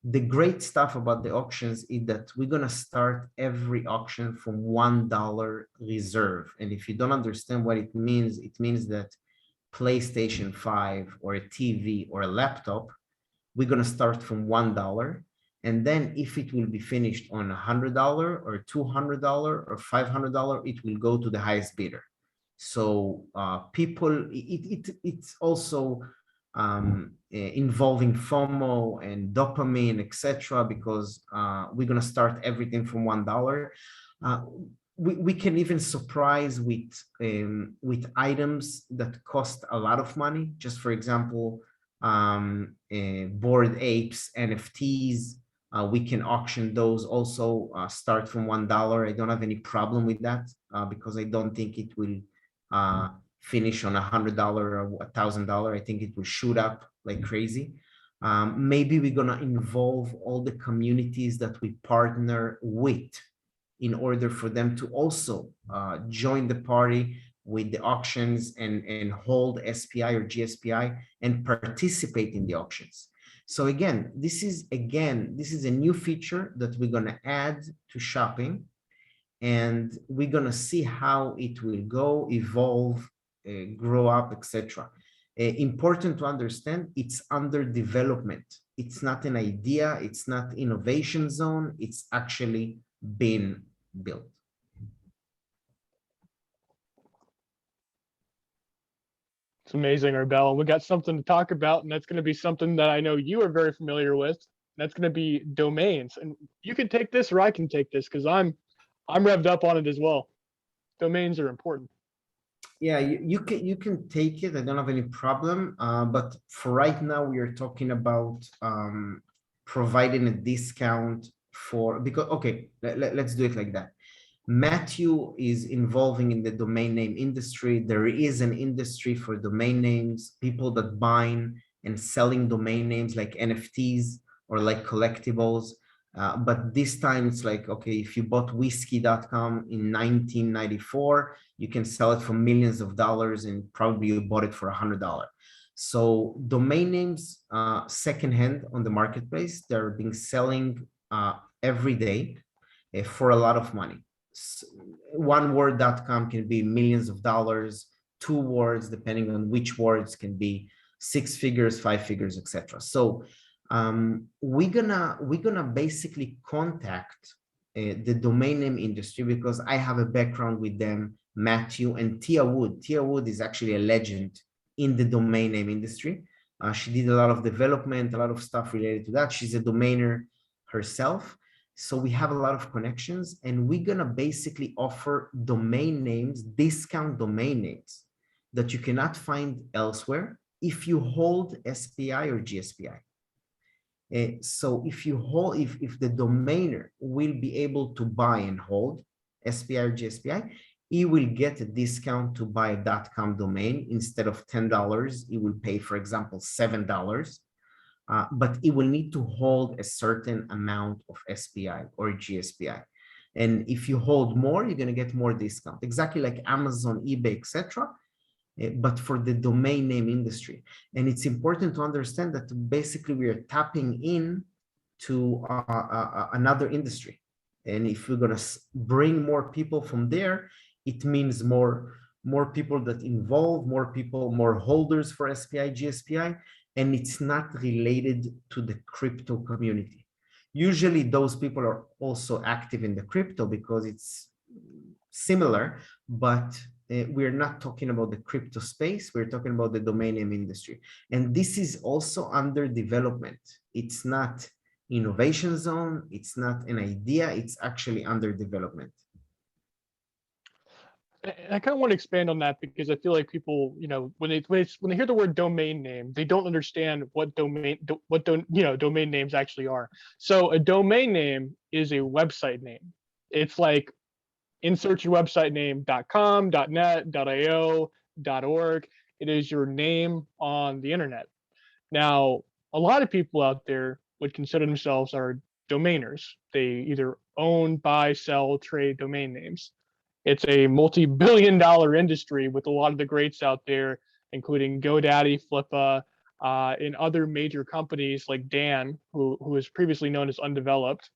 The great stuff about the auctions is that we're going to start every auction from $1 reserve. And if you don't understand what it means that PlayStation 5 or a TV or a laptop, we're going to start from $1. And then if it will be finished on $100 or $200 or $500, it will go to the highest bidder. So people, it's also involving FOMO and dopamine, etc., because we're going to start everything from $1. We can even surprise with items that cost a lot of money. Just for example, Bored Apes, NFTs, we can auction those also, start from $1. I don't have any problem with that because I don't think it will finish on $100 or $1,000. I think it will shoot up like crazy. Maybe we're gonna involve all the communities that we partner with in order for them to also join the party with the auctions and hold SPI or GSPI and participate in the auctions. So again, this is a new feature that we're gonna add to shopping, and we're gonna see how it will go, evolve, grow up, etc. Important to understand, it's under development. It's not an idea, it's not innovation zone, it's actually been built. It's amazing, Arbel. We got something to talk about, and that's going to be something that I know you are very familiar with. That's going to be domains. And you can take this, or I can take this, because I'm revved up on it as well. Domains are important. Yeah, you can take it. I don't have any problem. But for right now, we are talking about providing a discount because okay, let's do it like that. Matthew is involving in the domain name industry. There is an industry for domain names, people that buying and selling domain names like NFTs or like collectibles. But this time it's like, okay, if you bought whiskey.com in 1994, you can sell it for millions of dollars and probably you bought it for $100. So domain names secondhand on the marketplace, they're being selling every day for a lot of money. Oneword.com can be millions of dollars, 2 words, depending on which words, can be 6 figures, 5 figures, etc. So we're gonna basically contact the domain name industry because I have a background with them, Matthew and Tia Wood. Tia Wood is actually a legend in the domain name industry. She did a lot of development, a lot of stuff related to that. She's a domainer herself. So we have a lot of connections, and we're gonna basically offer domain names, discount domain names that you cannot find elsewhere if you hold SPI or GSPI. So if you hold, if the domainer will be able to buy and hold SPI or GSPI, he will get a discount to buy a .com domain. Instead of $10, he will pay, for example, $7. But he will need to hold a certain amount of SPI or GSPI. And if you hold more, you're going to get more discount, exactly like Amazon, eBay, etc. But for the domain name industry. And it's important to understand that basically we are tapping in to another industry. And if we're going to bring more people from there, it means more people that involve, more people, more holders for SPI, GSPI, and it's not related to the crypto community. Usually those people are also active in the crypto because it's similar, but we're not talking about the crypto space. We're talking about the domain name industry. And this is also under development. It's not innovation zone. It's not an idea. It's actually under development. I kind of want to expand on that because I feel like people, when they hear the word domain name, they don't understand what domain names actually are. So a domain name is a website name. It's like insert your website name .com, .net, .io, .org. It is your name on the internet. Now, a lot of people out there would consider themselves are domainers. They either own, buy, sell, trade domain names. It's a multi-billion-dollar industry with a lot of the greats out there, including GoDaddy, Flippa, and other major companies like Dan, who was previously known as Undeveloped,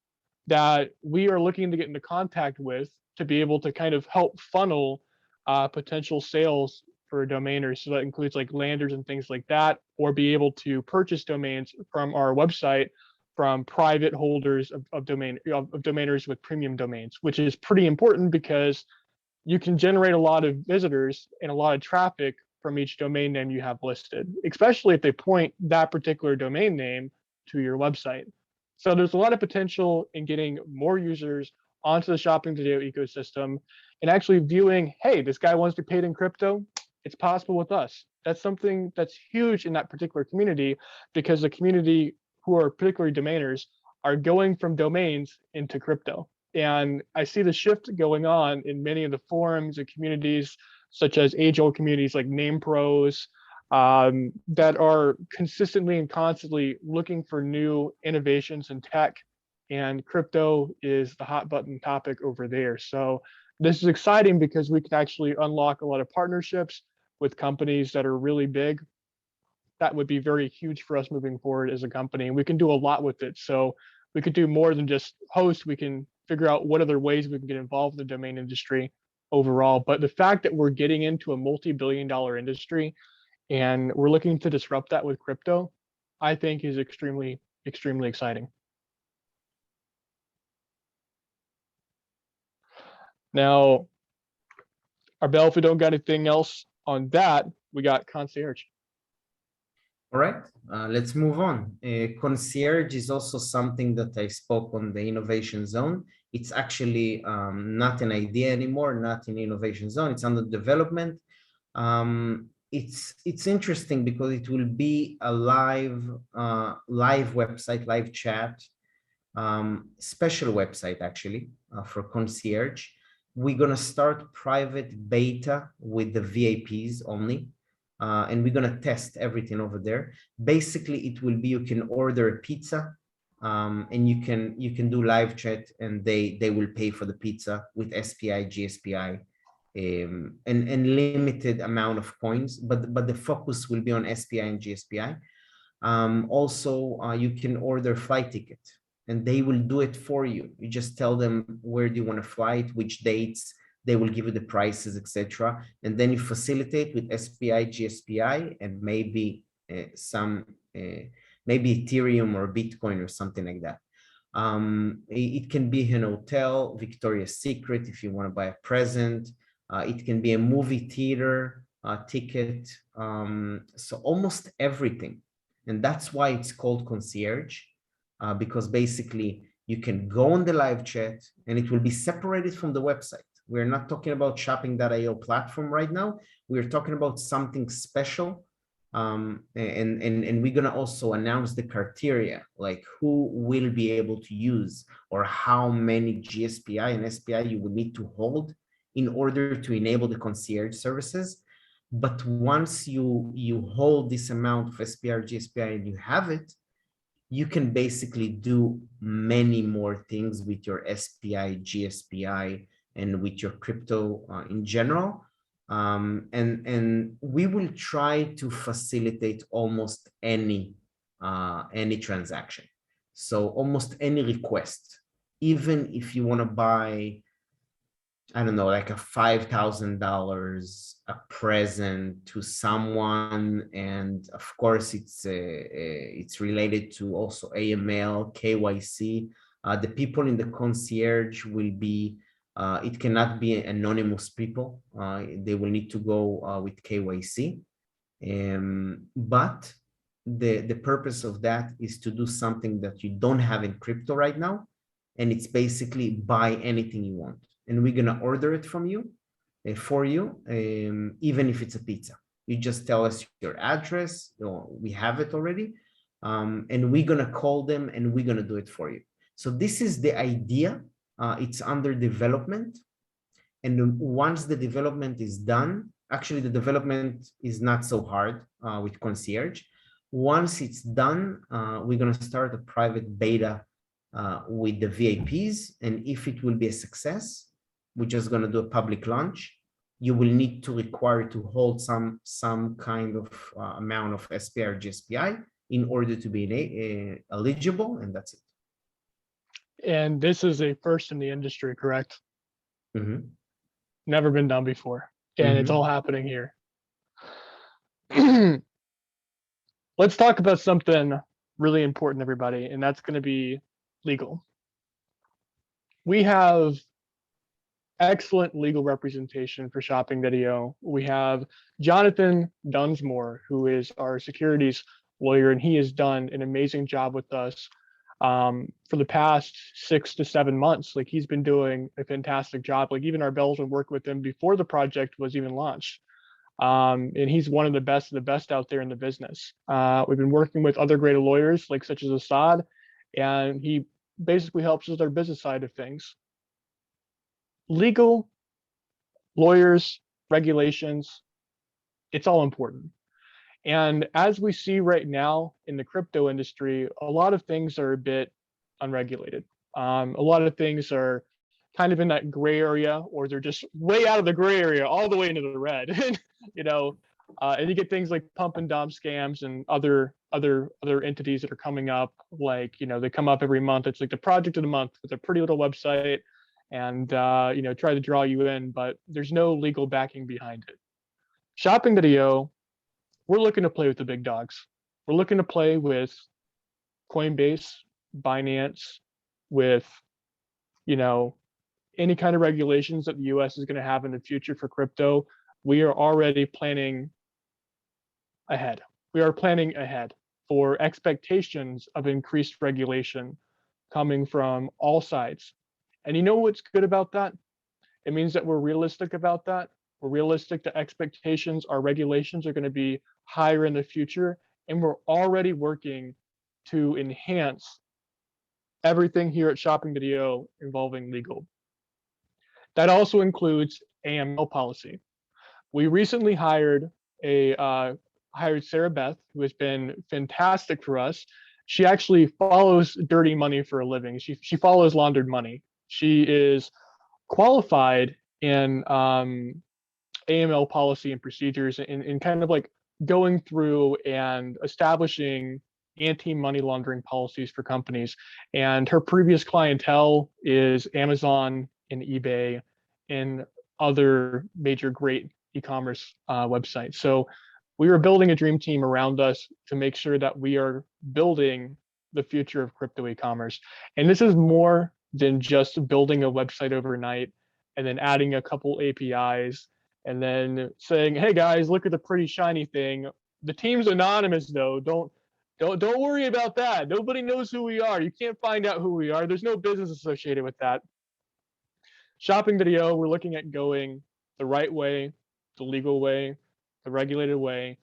that we are looking to get into contact with to be able to kind of help funnel potential sales for domainers. So that includes like landers and things like that, or be able to purchase domains from our website from private holders of domainers with premium domains, which is pretty important because you can generate a lot of visitors and a lot of traffic from each domain name you have listed, especially if they point that particular domain name to your website. So there's a lot of potential in getting more users onto the Shopping Today ecosystem and actually viewing, hey, this guy wants to be paid in crypto. It's possible with us. That's something that's huge in that particular community because the community who are particularly domainers are going from domains into crypto. And I see the shift going on in many of the forums and communities, such as age-old communities like Name Pros, that are consistently and constantly looking for new innovations in tech. And crypto is the hot button topic over there. So this is exciting because we can actually unlock a lot of partnerships with companies that are really big. That would be very huge for us moving forward as a company. And we can do a lot with it. So we could do more than just host. We can figure out what other ways we can get involved in the domain industry overall. But the fact that we're getting into a multi-billion-dollar industry and we're looking to disrupt that with crypto, I think is extremely, extremely exciting. Now, Arbel, if we don't got anything else on that, we got Concierge. All right, let's move on. Concierge is also something that I spoke on the innovation zone. It's actually not an idea anymore, not in innovation zone. It's under development. It's interesting because it will be a live website, live chat, special website actually for Concierge. We're gonna start private beta with the VIPs only. And we're gonna test everything over there. Basically, it will be you can order a pizza, and you can do live chat, and they will pay for the pizza with SPI, GSPI, and limited amount of coins. But the focus will be on SPI and GSPI. Also, you can order flight ticket, and they will do it for you. You just tell them where do you want to fly, which dates. They will give you the prices, etc. And then you facilitate with SPI, GSPI, and maybe maybe Ethereum or Bitcoin or something like that. It can be an hotel, Victoria's Secret, if you want to buy a present. It can be a movie theater ticket. So almost everything. And that's why it's called Concierge, because basically you can go on the live chat and it will be separated from the website. We're not talking about shopping.io platform right now. We're talking about something special. And we're gonna also announce the criteria, like who will be able to use or how many GSPI and SPI you will need to hold in order to enable the concierge services. But once you hold this amount of SPI or GSPI and you have it, you can basically do many more things with your SPI, GSPI, and with your crypto in general. And we will try to facilitate almost any transaction. So almost any request, even if you want to buy, I don't know, like a $5,000 a present to someone, and of course it's related to also AML, KYC. The people in the concierge will be, it cannot be anonymous people. They will need to go with KYC. But the purpose of that is to do something that you don't have in crypto right now, and it's basically buy anything you want. And we're gonna order it from you, for you, even if it's a pizza. You just tell us your address, we have it already, and we're gonna call them and we're gonna do it for you. So this is the idea. It's under development. And once the development is done, actually the development is not so hard with Concierge. Once it's done, we're gonna start a private beta with the VIPs. And if it will be a success, we're just going to do a public launch. You will need to require to hold some kind of amount of SPI or GSPI in order to be eligible, and that's it. And this is a first in the industry, correct? Mm-hmm. Never been done before, and it's all happening here. Let's talk about something really important, everybody, and that's going to be legal. We have excellent legal representation for shopping.io. We have Jonathan Dunsmore, who is our securities lawyer, and he has done an amazing job with us for the past 6 to 7 months. Like, he's been doing a fantastic job. Like, even our Bells would work with him before the project was even launched. And he's one of the best out there in the business. We've been working with other great lawyers, like such as Assad, and he basically helps with our business side of things. Legal, lawyers, regulations, it's all important. And as we see right now in the crypto industry, a lot of things are a bit unregulated. A lot of things are kind of in that gray area, or they're just way out of the gray area, all the way into the red. And you get things like pump and dump scams and other entities that are coming up. Like, they come up every month. It's like the project of the month with a pretty little website, and try to draw you in, but there's no legal backing behind it. Shopping.io, we're looking to play with the big dogs. We're looking to play with Coinbase, Binance, with any kind of regulations that the US is going to have in the future for crypto. We are already planning ahead. We are planning ahead for expectations of increased regulation coming from all sides. And you know what's good about that? It means that we're realistic about that. We're realistic that expectations, our regulations are going to be higher in the future. And we're already working to enhance everything here at shopping.io involving legal. That also includes AML policy. We recently hired Sarah Beth, who has been fantastic for us. She actually follows dirty money for a living. She follows laundered money. She is qualified in AML policy and procedures, in kind of like going through and establishing anti-money laundering policies for companies. And her previous clientele is Amazon and eBay and other major great e-commerce websites. So we are building a dream team around us to make sure that we are building the future of crypto e-commerce. And this is more than just building a website overnight and then adding a couple APIs and then saying, hey guys, look at the pretty shiny thing. The team's anonymous though. Don't worry about that. Nobody knows who we are. You can't find out who we are. There's no business associated with that. Shopping.io, we're looking at going the right way, the legal way, the regulated way,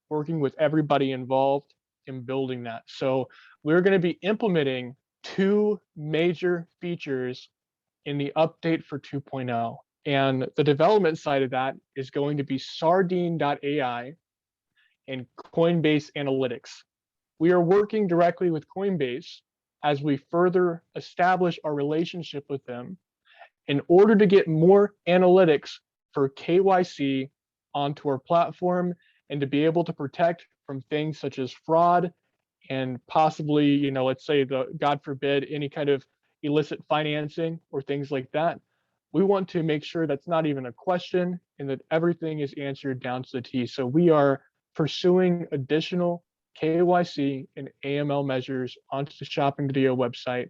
working with everybody involved in building that. So we're going to be implementing 2 major features in the update for 2.0. And the development side of that is going to be Sardine.ai and Coinbase Analytics. We are working directly with Coinbase as we further establish our relationship with them in order to get more analytics for KYC onto our platform and to be able to protect from things such as fraud and possibly, you know, let's say God forbid, any kind of illicit financing or things like that. We want to make sure that's not even a question and that everything is answered down to the T. So we are pursuing additional KYC and AML measures onto the Shopping.io website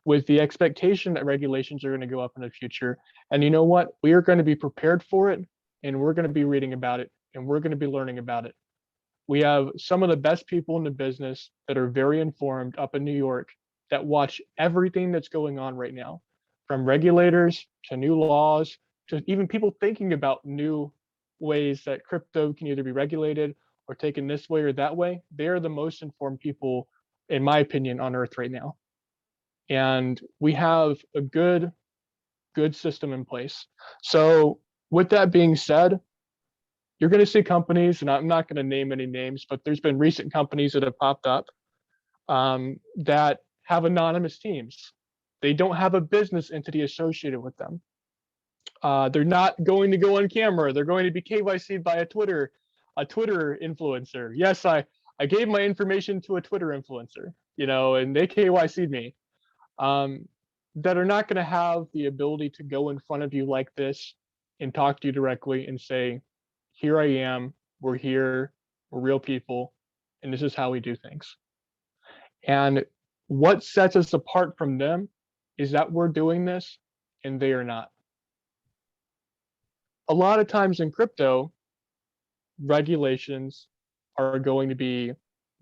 with the expectation that regulations are going to go up in the future. And you know what? We are going to be prepared for it, and we're going to be reading about it, and we're going to be learning about it. We have some of the best people in the business that are very informed up in New York that watch everything that's going on right now, from regulators to new laws to even people thinking about new ways that crypto can either be regulated or taken this way or that way. They are the most informed people, in my opinion, on earth right now. And we have a good system in place. So with that being said, you're going to see companies, and I'm not going to name any names, but there's been recent companies that have popped up that have anonymous teams. They don't have a business entity associated with them. They're not going to go on camera. They're going to be KYC'd by a Twitter influencer. Yes, I gave my information to a Twitter influencer, you know, and they KYC'd me. That are not going to have the ability to go in front of you like this and talk to you directly and say, here I am, we're here, we're real people, and this is how we do things. And what sets us apart from them is that we're doing this and they are not. A lot of times in crypto, regulations are going to be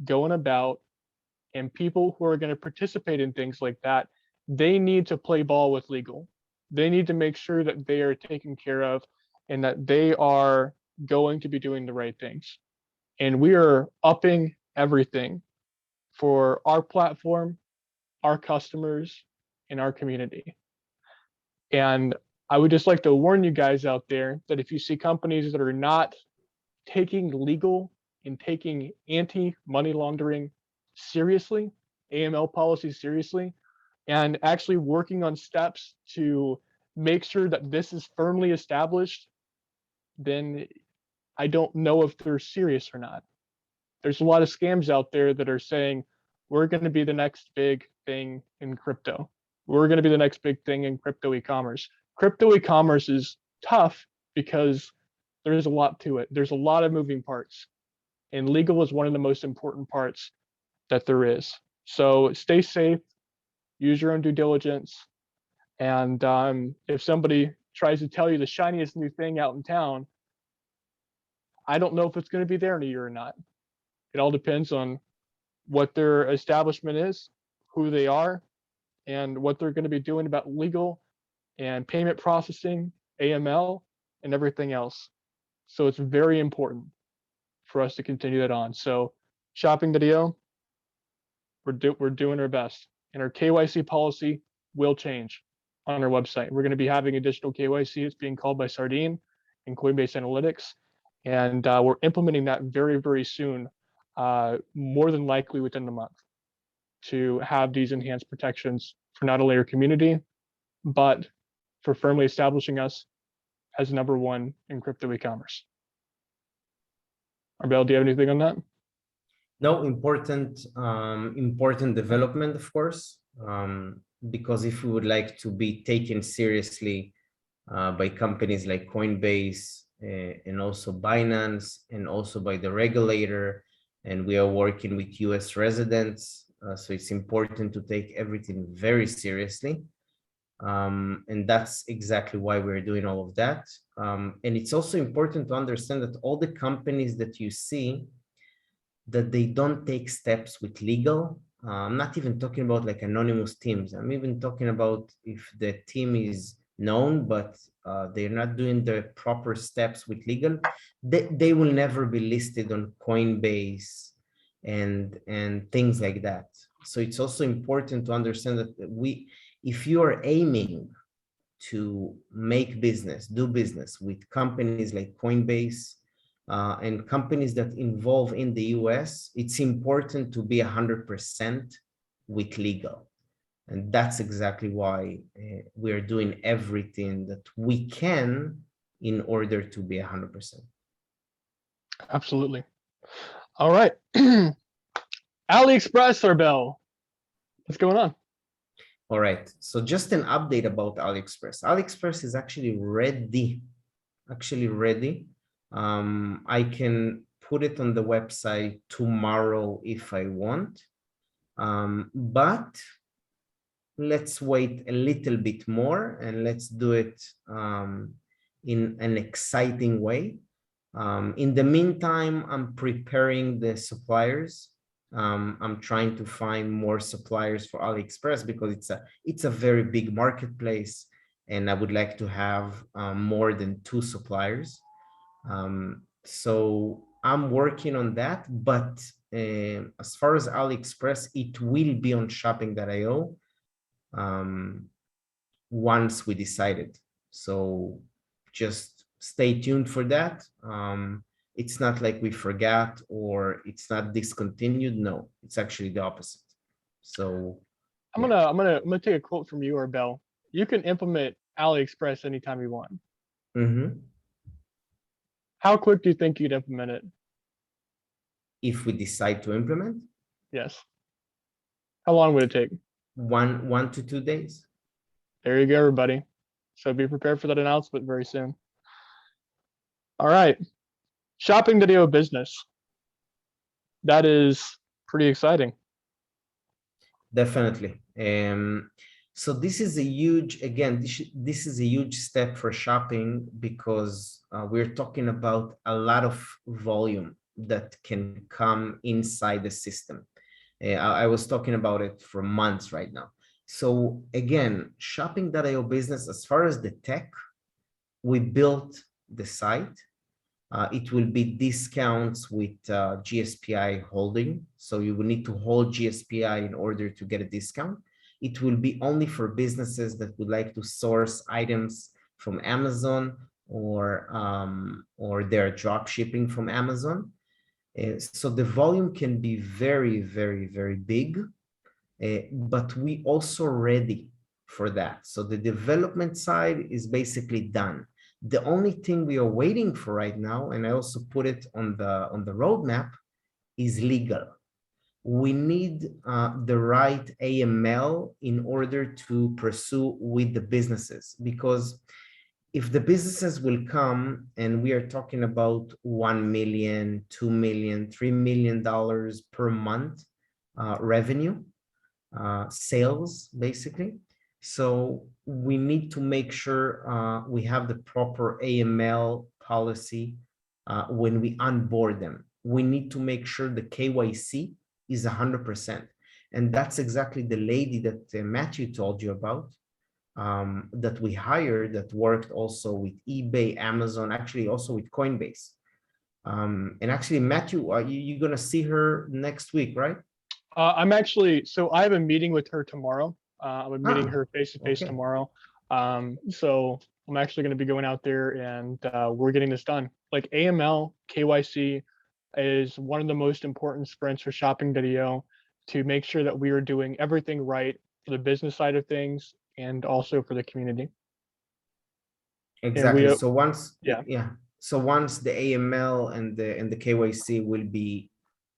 going about, and people who are going to participate in things like that, they need to play ball with legal. They need to make sure that they are taken care of and that they are going to be doing the right things. And we are upping everything for our platform, our customers, and our community. And I would just like to warn you guys out there that if you see companies that are not taking legal and taking anti-money laundering seriously, AML policies seriously, and actually working on steps to make sure that this is firmly established, then I don't know if they're serious or not. There's a lot of scams out there that are saying, we're going to be the next big thing in crypto. We're going to be the next big thing in crypto e-commerce. Crypto e-commerce is tough because there's a lot to it. There's a lot of moving parts. And legal is one of the most important parts that there is. So stay safe, use your own due diligence. And if somebody tries to tell you the shiniest new thing out in town, I don't know if it's going to be there in a year or not. It all depends on what their establishment is, who they are, and what they're going to be doing about legal and payment processing, AML, and everything else. So it's very important for us to continue that on. So Shopping.io, we're doing our best. And our KYC policy will change on our website. We're going to be having additional KYC. It's being called by Sardine and Coinbase Analytics. And we're implementing that very, very soon, more than likely within the month, to have these enhanced protections for not only our community, but for firmly establishing us as number one in crypto e-commerce. Arbel, do you have anything on that? No, important development, of course, because if we would like to be taken seriously by companies like Coinbase and also Binance and also by the regulator, and we are working with US residents, so it's important to take everything very seriously. And that's exactly why we're doing all of that. And it's also important to understand that all the companies that you see, that they don't take steps with legal. I'm not even talking about like anonymous teams. I'm even talking about if the team is known, but they're not doing the proper steps with legal, they will never be listed on Coinbase and things like that. So it's also important to understand that if you are aiming to make business, do business with companies like Coinbase and companies that involve in the US, it's important to be 100% with legal. And that's exactly why we're doing everything that we can in order to be 100%. Absolutely. All right. AliExpress, or Bell, what's going on? All right. So just an update about AliExpress. AliExpress is actually ready. I can put it on the website tomorrow if I want. But let's wait a little bit more and let's do it in an exciting way. In the meantime, I'm preparing the suppliers. I'm trying to find more suppliers for AliExpress because it's a very big marketplace, and I would like to have more than 2 suppliers. So I'm working on that, but as far as AliExpress, it will be on shopping.io once we decided. So just stay tuned for that. It's not like we forgot or it's not discontinued. No, it's actually the opposite. So I'm gonna take a quote from you, or Bell. You can implement AliExpress anytime you want. How quick do you think you'd implement it? If we decide to implement? Yes. How long would it take? 1 to 2 days. There you go, everybody. So be prepared for that announcement very soon. All right. Shopping.io business. That is pretty exciting. Definitely. So this is a huge, again, this is a huge step for shopping because we're talking about a lot of volume that can come inside the system. I was talking about it for months right now. So again, shopping.io business, as far as the tech, we built the site. It will be discounts with GSPI holding. So you will need to hold GSPI in order to get a discount. It will be only for businesses that would like to source items from Amazon or they're drop shipping from Amazon. So the volume can be very, very, very big, but we also ready for that. So the development side is basically done. The only thing we are waiting for right now, and I also put it on the roadmap, is legal. We need the right AML in order to pursue with the businesses, because if the businesses will come and we are talking about $1 million, $2 million, $3 million per month revenue, sales, basically. So we need to make sure we have the proper AML policy when we onboard them. We need to make sure the KYC is 100%. And that's exactly the lady that Matthew told you about, that we hired, that worked also with eBay, Amazon, actually also with Coinbase. And actually, Matthew, you're going to see her next week, right? So I have a meeting with her tomorrow. I'm meeting her face-to-face tomorrow. So I'm actually going to be going out there and we're getting this done. Like AML, KYC is one of the most important sprints for shopping.io to make sure that we are doing everything right for the business side of things and also for the community. Exactly. So once, so once the AML and the KYC will be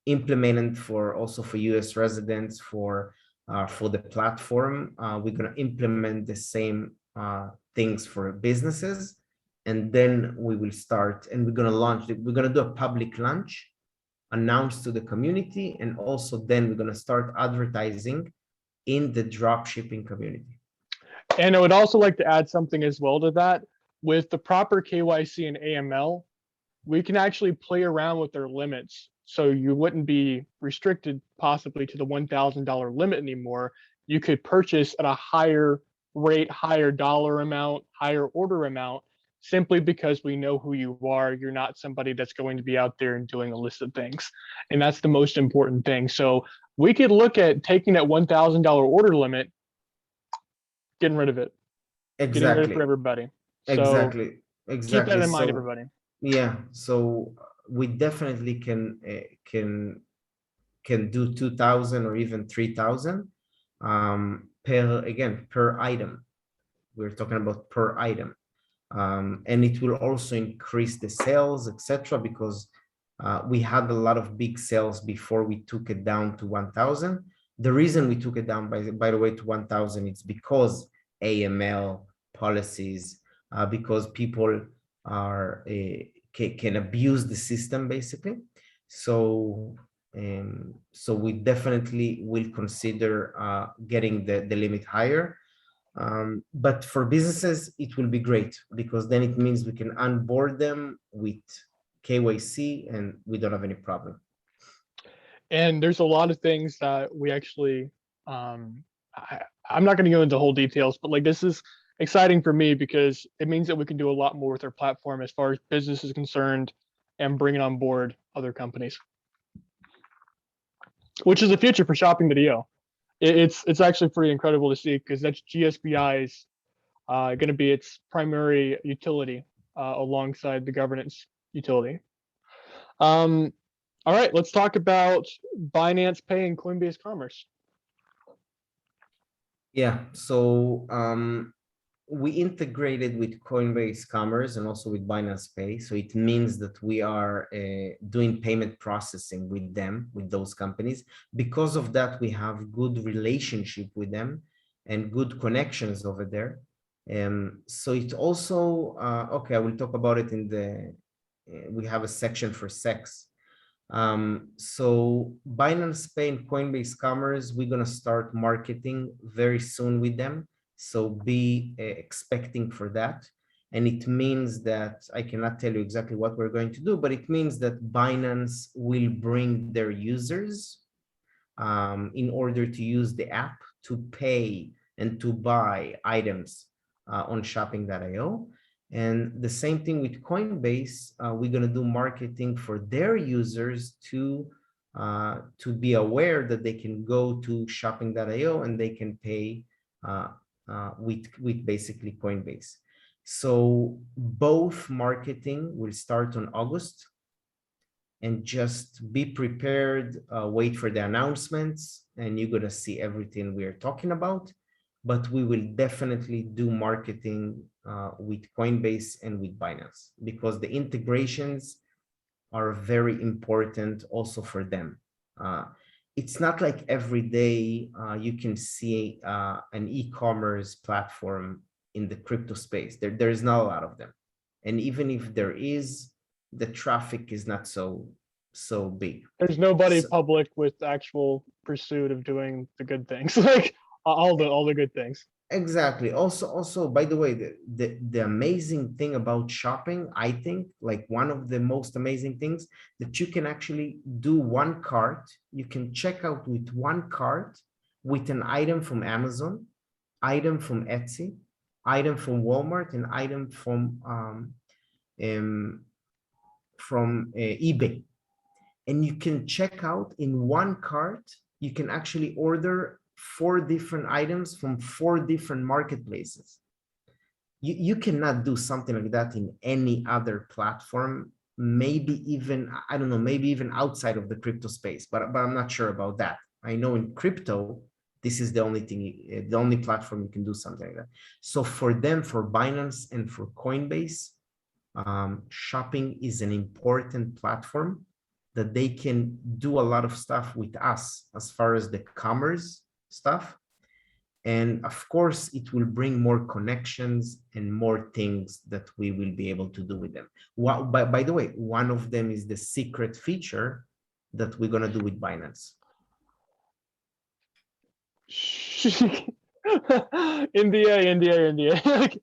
implemented for also for US residents for the platform, we're going to implement the same things for businesses, and then we will start and we're going to launch. We're going to do a public launch, announce to the community, and also then we're going to start advertising in the drop shipping community. And I would also like to add something as well to that. With the proper KYC and AML, we can actually play around with their limits. So you wouldn't be restricted possibly to the $1,000 limit anymore. You could purchase at a higher rate higher dollar amount, higher order amount, simply because we know who you are. You're not somebody that's going to be out there and doing a list of things. And that's the most important thing. So we could look at taking that $1,000 order limit, getting rid of it, getting rid of it for Exactly. everybody. So Exactly. keep that Exactly. in mind, So everybody. yeah, so we definitely can do 2,000 or even 3,000 per item. We're talking about per item. And it will also increase the sales, etc., because we had a lot of big sales before we took it down to 1,000. The reason we took it down, by the way, to 1,000, it's because AML policies, because people are can abuse the system basically. So so we definitely will consider getting the limit higher. But for businesses, it will be great because then it means we can onboard them with KYC and we don't have any problem. And there's a lot of things that we actually, I'm not going to go into whole details, but like this is exciting for me because it means that we can do a lot more with our platform as far as business is concerned and bringing on board other companies, which is the future for shopping.io. It's actually pretty incredible to see because that's GSBI's going to be its primary utility alongside the governance utility. All right, let's talk about Binance Pay and Coinbase Commerce. Yeah, so we integrated with Coinbase Commerce and also with Binance Pay. So it means that we are doing payment processing with them, with those companies. Because of that, we have good relationship with them and good connections over there. So it also, okay, I will talk about it in the, we have a section for sex. So Binance Pay and Coinbase Commerce, we're going to start marketing very soon with them. So be expecting for that. And it means that I cannot tell you exactly what we're going to do, but it means that Binance will bring their users in order to use the app to pay and to buy items on shopping.io. And the same thing with Coinbase, we're going to do marketing for their users to be aware that they can go to shopping.io and they can pay with basically Coinbase. So both marketing will start on August, and just be prepared, wait for the announcements, and you're going to see everything we are talking about. But we will definitely do marketing with Coinbase and with Binance because the integrations are very important also for them. It's not like every day you can see an e-commerce platform in the crypto space. There is not a lot of them. And even if there is, the traffic is not so big. There's nobody public with actual pursuit of doing the good things, like all the good things. Exactly. Also, by the way, the amazing thing about shopping, I think, like one of the most amazing things, that you can actually do one cart. You can check out with one cart with an item from Amazon, item from Etsy, item from Walmart, and item from eBay. And you can check out in one cart. You can actually order 4 different items from 4 different marketplaces. You cannot do something like that in any other platform, maybe even, I don't know, maybe even outside of the crypto space, but I'm not sure about that. I know in crypto, this is the only thing, the only platform you can do something like that. So for them, for Binance and for Coinbase, shopping is an important platform that they can do a lot of stuff with us as far as the commerce stuff. And of course, it will bring more connections and more things that we will be able to do with them. By the way, one of them is the secret feature that we're going to do with Binance. NDA.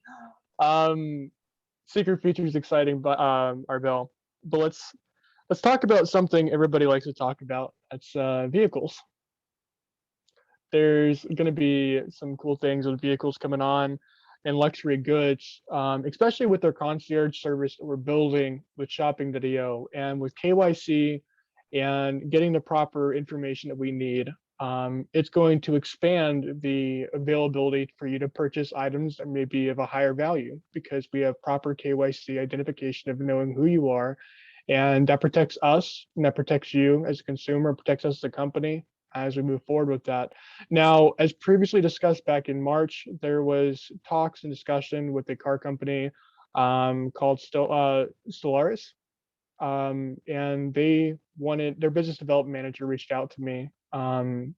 Secret feature is exciting, but Arbel. But let's talk about something everybody likes to talk about. That's vehicles. there's going to be some cool things with vehicles coming on and luxury goods, especially with their concierge service that we're building with shopping.io and with KYC and getting the proper information that we need. It's going to expand the availability for you to purchase items that may be of a higher value because we have proper KYC identification of knowing who you are. And that protects us and that protects you as a consumer, protects us as a company as we move forward with that. Now, as previously discussed back in March, there was talks and discussion with a car company called Stellaris. And they wanted, their business development manager reached out to me. And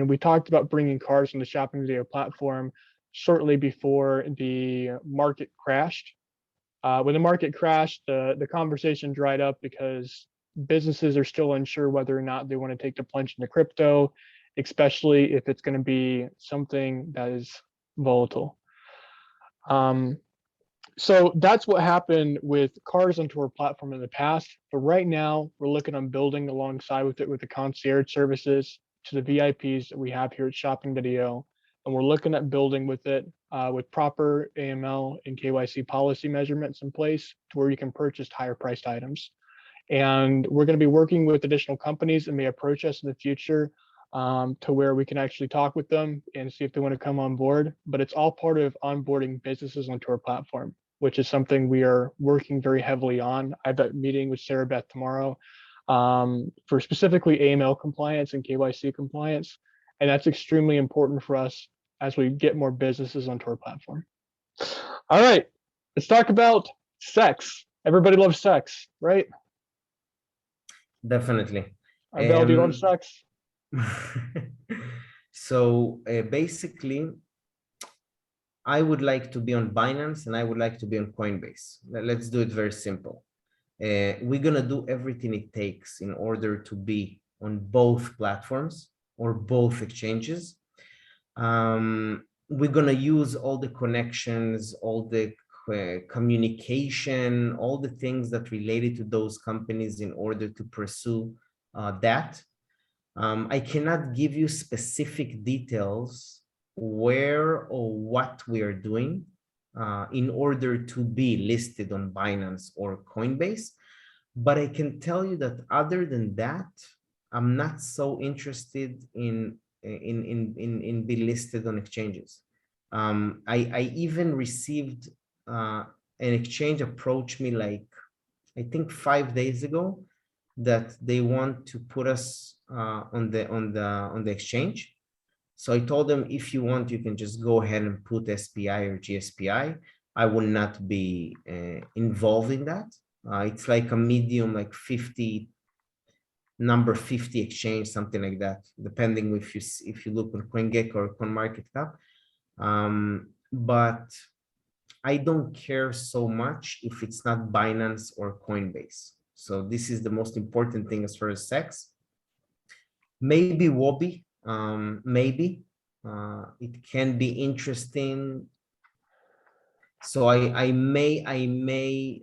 we talked about bringing cars on the shopping.io platform shortly before the market crashed. When the market crashed, the conversation dried up because businesses are still unsure whether or not they want to take the plunge into crypto, especially if it's going to be something that is volatile. So that's what happened with cars onto our platform in the past. But right now, we're looking on building alongside with it with the concierge services to the VIPs that we have here at shopping.io. And we're looking at building with it with proper AML and KYC policy measurements in place to where you can purchase higher priced items. And we're going to be working with additional companies that may approach us in the future to where we can actually talk with them and see if they want to come on board. But it's all part of onboarding businesses onto our platform, which is something we are working very heavily on. I have a meeting with Sarah Beth tomorrow for specifically AML compliance and KYC compliance. And that's extremely important for us as we get more businesses onto our platform. All right, let's talk about sex. Everybody loves sex, right? Definitely. Abel, do you love sex? So basically, I would like to be on Binance and I would like to be on Coinbase. Let's do it very simple. We're going to do everything it takes in order to be on both platforms or both exchanges. We're going to use all the connections, all the communication, all the things that related to those companies in order to pursue that. I cannot give you specific details where or what we are doing in order to be listed on Binance or Coinbase. But I can tell you that other than that, I'm not so interested in be listed on exchanges. I even received an exchange approach me like, I think 5 days ago, that they want to put us on the exchange. So I told them, if you want, you can just go ahead and put SPI or GSPI. I will not be involved in that. It's like a medium, like 50, number 50 exchange, something like that, depending if you look on CoinGecko or CoinMarketCap. But I don't care so much if it's not Binance or Coinbase. So this is the most important thing as far as sex. Maybe Wobby, maybe it can be interesting. So I may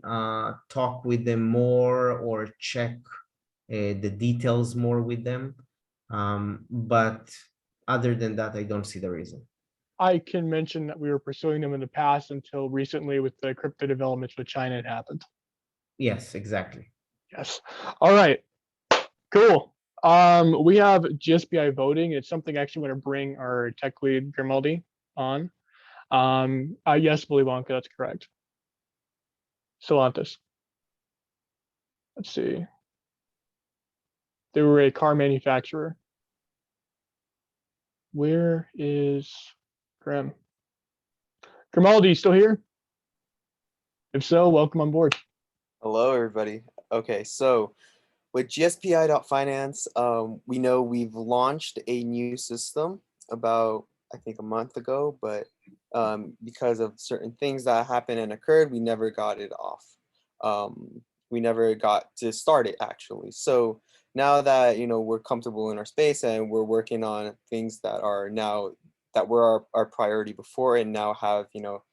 talk with them more or check the details more with them. But other than that, I don't see the reason. I can mention that we were pursuing them in the past until recently with the crypto developments with China had happened. Yes, exactly. Yes. All right. Cool. We have GSPI voting. It's something I actually want to bring our tech lead Grimaldi on. Yes, Belibanka, that's correct. Stellantis. Let's see. They were a car manufacturer. Where is Grim? Grimaldi, you still here? If so, welcome on board. Hello, everybody. Okay, so with GSPI.finance, we know we've launched a new system about, I think, a month ago, but because of certain things that happened and occurred, we never got it off. We never got to start it, actually. So now that, you know, we're comfortable in our space and we're working on things that are now, that were our priority before and now have, you know,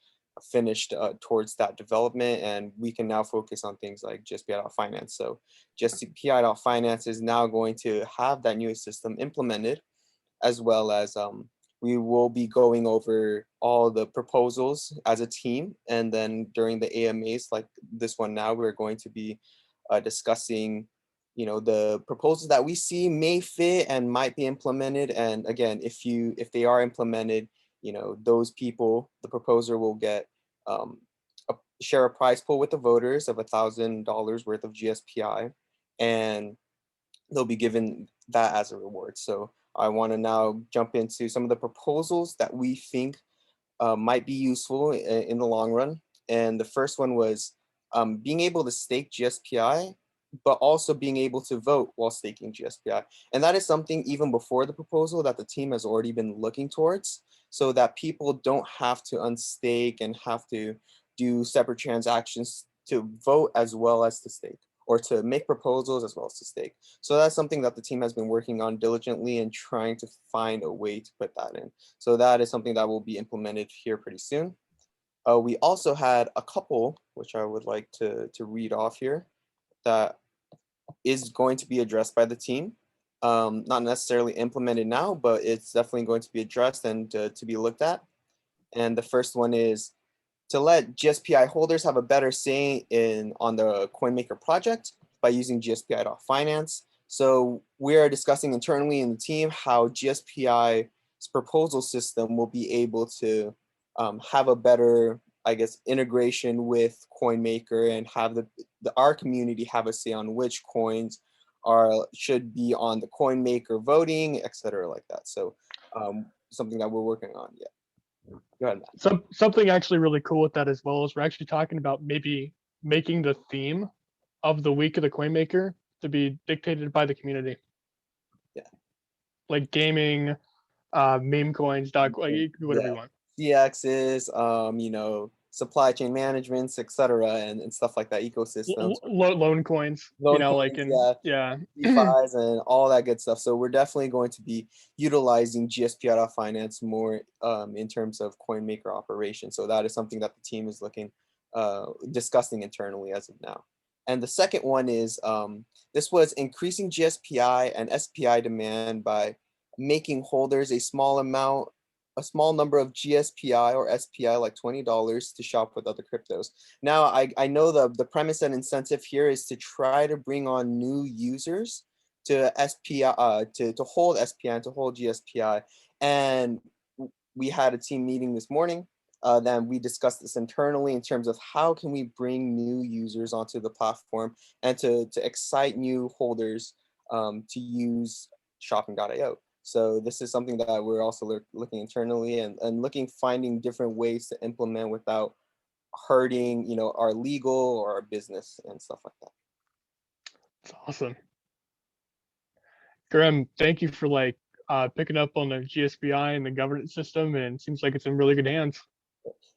finished towards that development, and we can now focus on things like GSPI.finance. So GSPI.finance is now going to have that new system implemented as well as we will be going over all the proposals as a team. And then during the AMAs, like this one now, we're going to be discussing, the proposals that we see may fit and might be implemented. And again, if they are implemented, those people, the proposer will get share a prize pool with the voters of $1,000 worth of GSPI, and they'll be given that as a reward. So I want to now jump into some of the proposals that we think might be useful in the long run. And the first one was being able to stake GSPI, but also being able to vote while staking GSPI. And that is something even before the proposal that the team has already been looking towards, so that people don't have to unstake and have to do separate transactions to vote as well as to stake, or to make proposals as well as to stake. So that's something that the team has been working on diligently and trying to find a way to put that in. So that is something that will be implemented here pretty soon. We also had a couple, which I would like to read off here, that is going to be addressed by the team. Not necessarily implemented now, but it's definitely going to be addressed and to be looked at. And the first one is to let GSPI holders have a better say on the Coinmaker project by using GSPI.finance. So we are discussing internally in the team how GSPI's proposal system will be able to have a better, I guess, integration with Coinmaker and have our community have a say on which coins should be on the Coinmaker voting, et cetera, like that. So something that we're working on. Yeah. Go ahead, Matt. Something actually really cool with that as well is we're actually talking about maybe making the theme of the week of the Coinmaker to be dictated by the community. Yeah. Like gaming, meme coins, whatever you want. CXs, supply chain managements, etc., and stuff like that, ecosystems. Loan coins, yeah. DeFi's and all that good stuff. So we're definitely going to be utilizing GSPI.finance more in terms of Coinmaker operations. So that is something that the team is discussing internally as of now. And the second one is this was increasing GSPI and SPI demand by making holders a small number of GSPI or SPI, like $20, to shop with other cryptos. Now, I know the premise and incentive here is to try to bring on new users to SPI, to hold SPI and to hold GSPI. And we had a team meeting this morning. Then we discussed this internally in terms of how can we bring new users onto the platform and to excite new holders to use shopping.io. So this is something that we're also looking internally and finding different ways to implement without hurting, our legal or our business and stuff like that. It's awesome. Graham, thank you for picking up on the GSPI and the governance system, and it seems like it's in really good hands.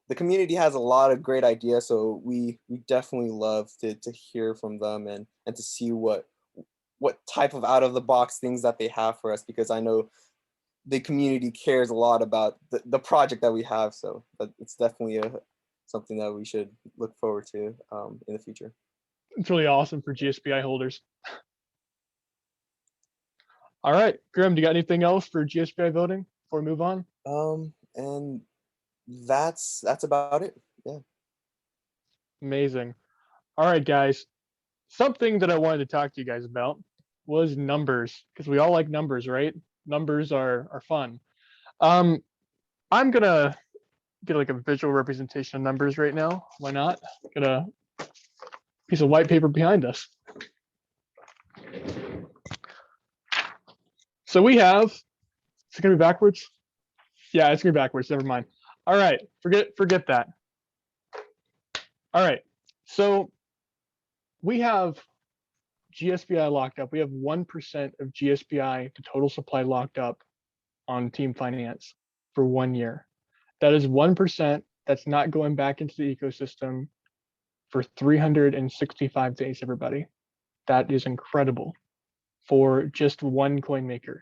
The community has a lot of great ideas, so we definitely love to hear from them and to see what type of out of the box things that they have for us, because I know the community cares a lot about the project that we have. So it's definitely something that we should look forward to in the future. It's really awesome for GSPI holders. All right, Graham, do you got anything else for GSPI voting before we move on? And that's about it. Yeah. Amazing. All right, guys. Something that I wanted to talk to you guys about was numbers, because we all like numbers, right? Numbers are fun. I'm gonna get a visual representation of numbers right now. Why not? Get a piece of white paper behind us. So we have, is it gonna be backwards? Yeah, it's gonna be backwards, never mind. All right, forget that. All right, so we have GSPI locked up. We have 1% of GSPI to total supply locked up on Team Finance for 1 year. That is 1% that's not going back into the ecosystem for 365 days, everybody. That is incredible for just one Coinmaker.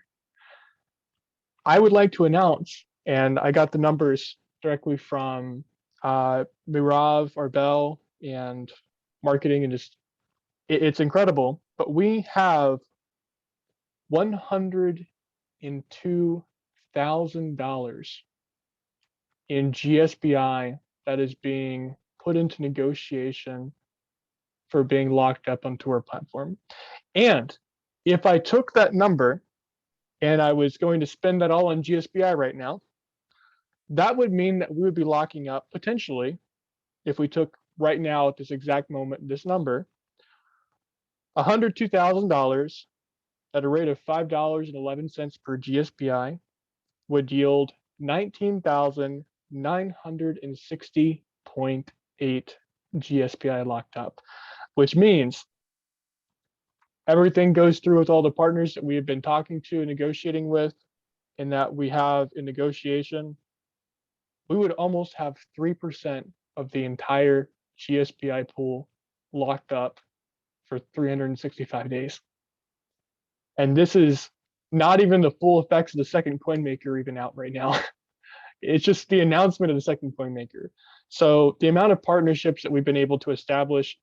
I would like to announce, and I got the numbers directly from Mirav, Arbel, and marketing, and just it's incredible. But we have 102 in GSBI that is being put into negotiation for being locked up onto our platform. And if I took that number and I was going to spend that all on GSBI right now, that would mean that we would be locking up potentially, if we took right now at this exact moment, this number, $102,000 at a rate of $5.11 per GSBI would yield 19,960.8 GSBI locked up, which means everything goes through with all the partners that we have been talking to and negotiating with, and that we have in negotiation, we would almost have 3% of the entire GSBI pool locked up for 365 days. And this is not even the full effects of the second Coinmaker even out right now. It's just the announcement of the second Coinmaker. So the amount of partnerships that we've been able to establish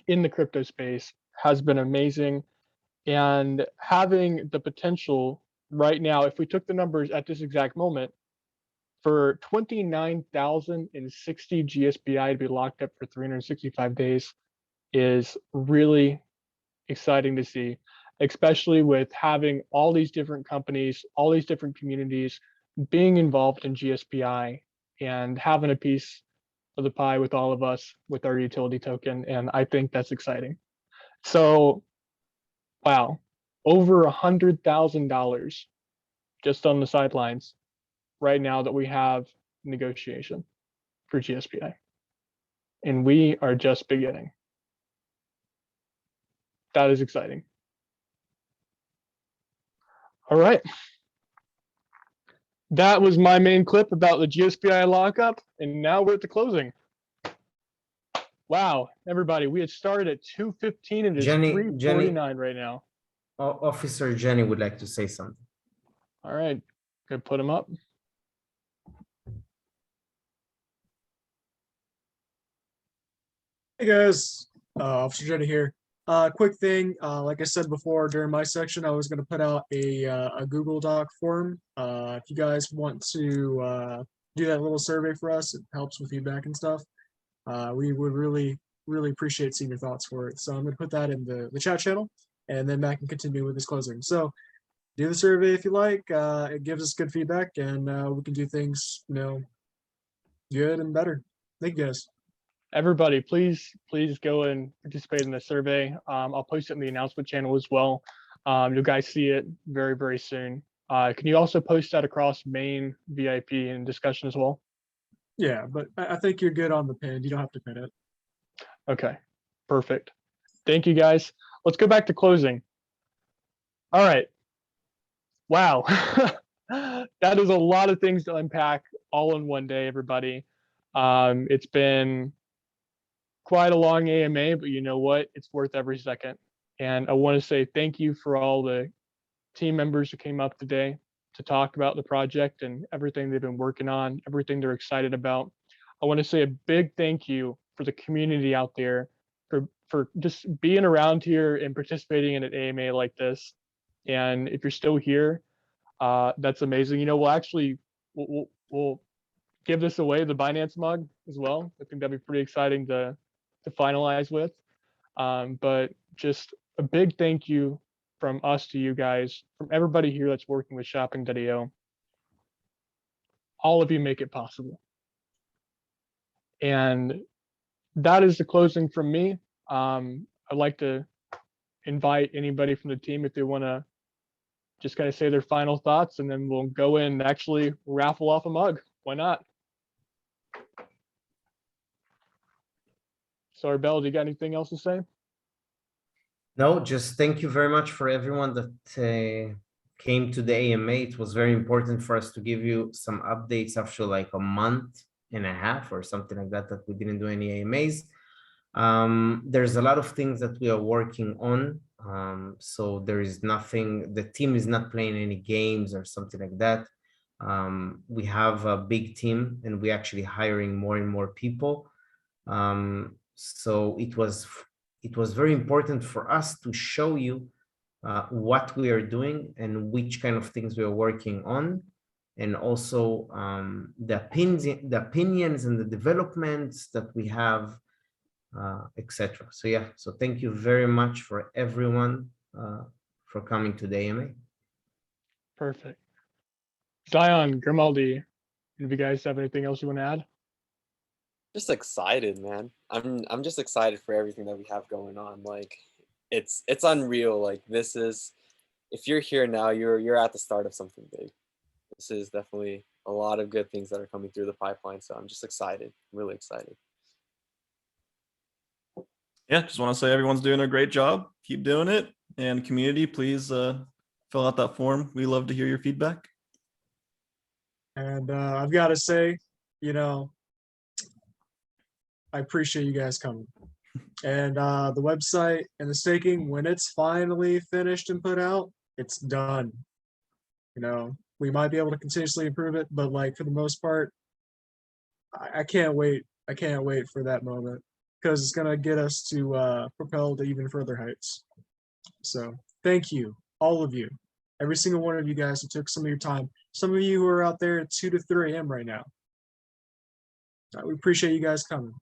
in the crypto space has been amazing. And having the potential right now, if we took the numbers at this exact moment, for 29,060 GSBI to be locked up for 365 days is really exciting to see, especially with having all these different companies, all these different communities being involved in GSBI and having a piece of the pie with all of us with our utility token. And I think that's exciting. So, wow, over $100,000 just on the sidelines right now that we have negotiation for GSBI. And we are just beginning. That is exciting. All right. That was my main clip about the GSBI lockup, and now we're at the closing. Wow, everybody, we had started at 2:15 and it's 3:49 right now. Officer Jenny would like to say something. All right, good, put him up. Hey guys, Officer Jenny here. Quick thing, like I said before during my section, I was going to put out a Google Doc form. If you guys want to do that little survey for us, it helps with feedback and stuff. We would really appreciate seeing your thoughts for it. So I'm going to put that in the chat channel, and then Matt can continue with his closing. So do the survey if you like. It gives us good feedback, and we can do things, good and better. Thank you guys. Everybody, please go and participate in the survey. I'll post it in the announcement channel as well. You guys see it very, very soon. Can you also post that across main, VIP, and discussion as well? Yeah, but I think you're good on the pin. You don't have to pin it. Okay, perfect. Thank you, guys. Let's go back to closing. All right. Wow. That is a lot of things to unpack all in one day, everybody. It's been quite a long AMA, but you know what? It's worth every second. And I want to say thank you for all the team members who came up today to talk about the project and everything they've been working on, everything they're excited about. I want to say a big thank you for the community out there for just being around here and participating in an AMA like this. And if you're still here, that's amazing. We'll give this away, the Binance mug as well. I think that'd be pretty exciting to finalize with. But just a big thank you from us to you guys, from everybody here that's working with shopping.io. All of you make it possible. And that is the closing from me. I'd like to invite anybody from the team if they want to just kind of say their final thoughts, and then we'll go in and actually raffle off a mug. Why not? So, Bell, do you got anything else to say? No, just thank you very much for everyone that came to the AMA. It was very important for us to give you some updates after like a month and a half or something like that we didn't do any AMAs. There's a lot of things that we are working on. So there is nothing, the team is not playing any games or something like that. We have a big team and we're actually hiring more and more people. So it was very important for us to show you what we are doing and which kind of things we are working on, and also the opinions and the developments that we have, etc. So yeah, so thank you very much for everyone for coming to the AMA. Perfect. Zion, Grimaldi, if you guys have anything else you want to add? Just excited, man. I'm just excited for everything that we have going on. Like it's unreal. Like this is, if you're here now, you're at the start of something big. This is definitely a lot of good things that are coming through the pipeline. So I'm just excited, really excited. Yeah, just want to say everyone's doing a great job. Keep doing it. And community, please fill out that form. We love to hear your feedback. And I've got to say, you know, I appreciate you guys coming. And the website and the staking, when it's finally finished and put out, it's done. You know, we might be able to continuously improve it, but like for the most part, I can't wait. I can't wait for that moment because it's gonna get us to propel to even further heights. So thank you, all of you, every single one of you guys who took some of your time. Some of you who are out there at 2 to 3 a.m. right now. We appreciate you guys coming.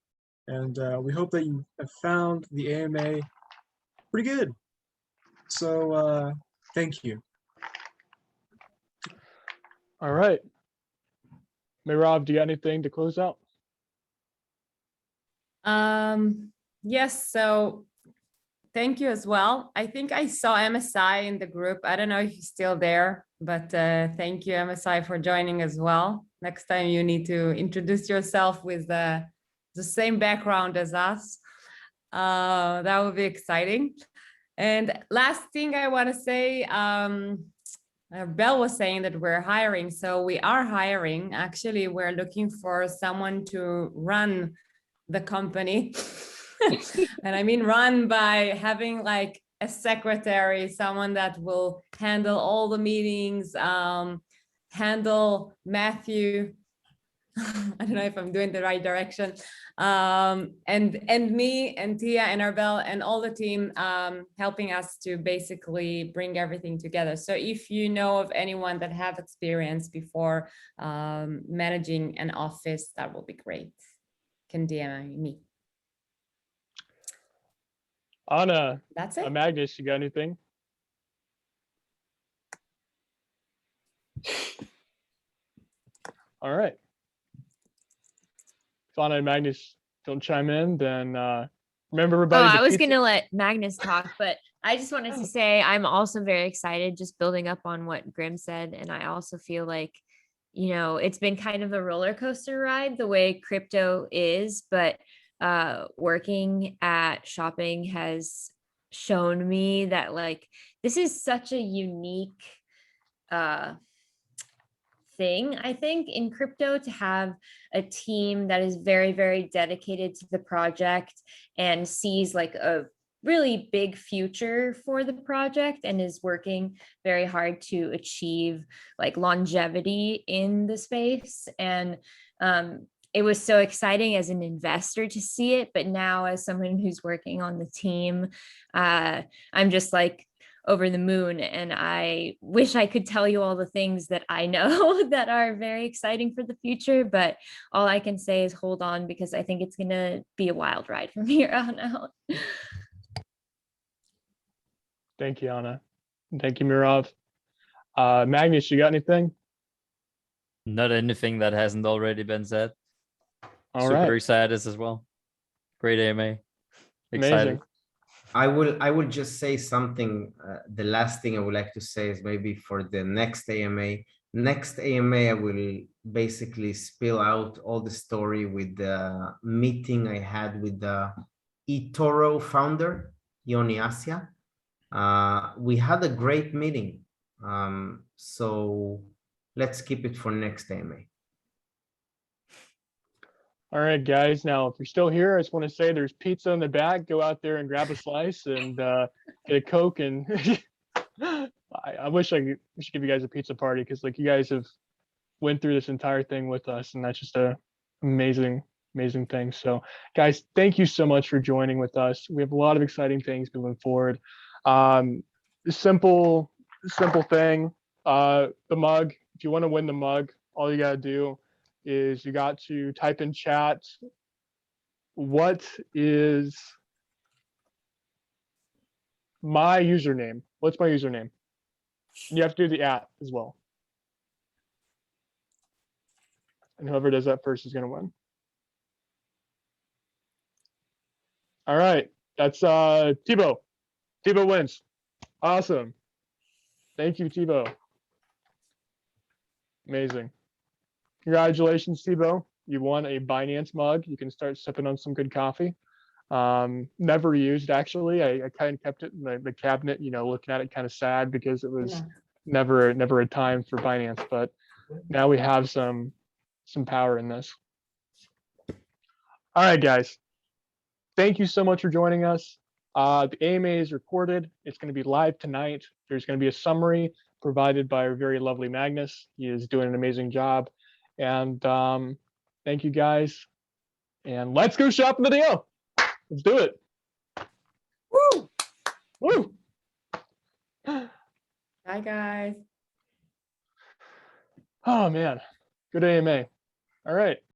And we hope that you have found the AMA pretty good. So thank you. All right. Mirav, do you got anything to close out? Yes, so thank you as well. I think I saw MSI in the group. I don't know if he's still there, but thank you, MSI, for joining as well. Next time you need to introduce yourself with the same background as us. That would be exciting. And last thing I want to say, Belle was saying that we're hiring. So we are hiring. Actually, we're looking for someone to run the company. And I mean run by having like a secretary, someone that will handle all the meetings, handle Matthew. I don't know if I'm doing the right direction. And me and Tia and Arbel and all the team helping us to basically bring everything together. So if you know of anyone that have experience before managing an office, that will be great. Can DM me. Anna, That's it. Magnus, you got anything? All right. If Anna and Magnus don't chime in, then remember everybody. I was going to let Magnus talk, but I just wanted to say I'm also very excited, just building up on what Grim said. And I also feel like, you know, it's been kind of a roller coaster ride the way crypto is, but working at Shopping has shown me that like this is such a unique thing, I think, in crypto, to have a team that is very, very dedicated to the project and sees like a really big future for the project and is working very hard to achieve like longevity in the space. And it was so exciting as an investor to see it, but now as someone who's working on the team, I'm just like over the moon, and I wish I could tell you all the things that I know that are very exciting for the future, but all I can say is hold on, because I think it's going to be a wild ride from here on out. Thank you, Anna. Thank you, Mirav. Magnus, you got anything? Not anything that hasn't already been said. All Super right. excited as well. Great AMA. Excited. Amazing. I will just say something. The last thing I would like to say is maybe for the next AMA. Next AMA, I will basically spill out all the story with the meeting I had with the eToro founder, Yoni Asia. We had a great meeting. So let's keep it for next AMA. All right, guys. Now, if you're still here, I just want to say there's pizza in the back. Go out there and grab a slice and get a Coke. And I wish we should give you guys a pizza party, because like you guys have went through this entire thing with us, and that's just a amazing thing. So, guys, thank you so much for joining with us. We have a lot of exciting things moving forward. simple thing. The mug, if you want to win the mug, all you got to do is you got to type in chat, what is my username? What's my username? And you have to do the @ as well. And whoever does that first is going to win. All right. That's Tebow. Tebow wins. Awesome. Thank you, Tebow. Amazing. Congratulations, Tebow. You won a Binance mug. You can start sipping on some good coffee. Never used, actually. I kind of kept it in the cabinet, looking at it kind of sad because it was never a time for Binance. But now we have some power in this. All right, guys. Thank you so much for joining us. The AMA is recorded. It's going to be live tonight. There's going to be a summary provided by our very lovely Magnus. He is doing an amazing job. And thank you, guys. And let's go shop in the DO. Let's do it. Woo! Woo! Bye, guys. Oh, man. Good AMA. All right.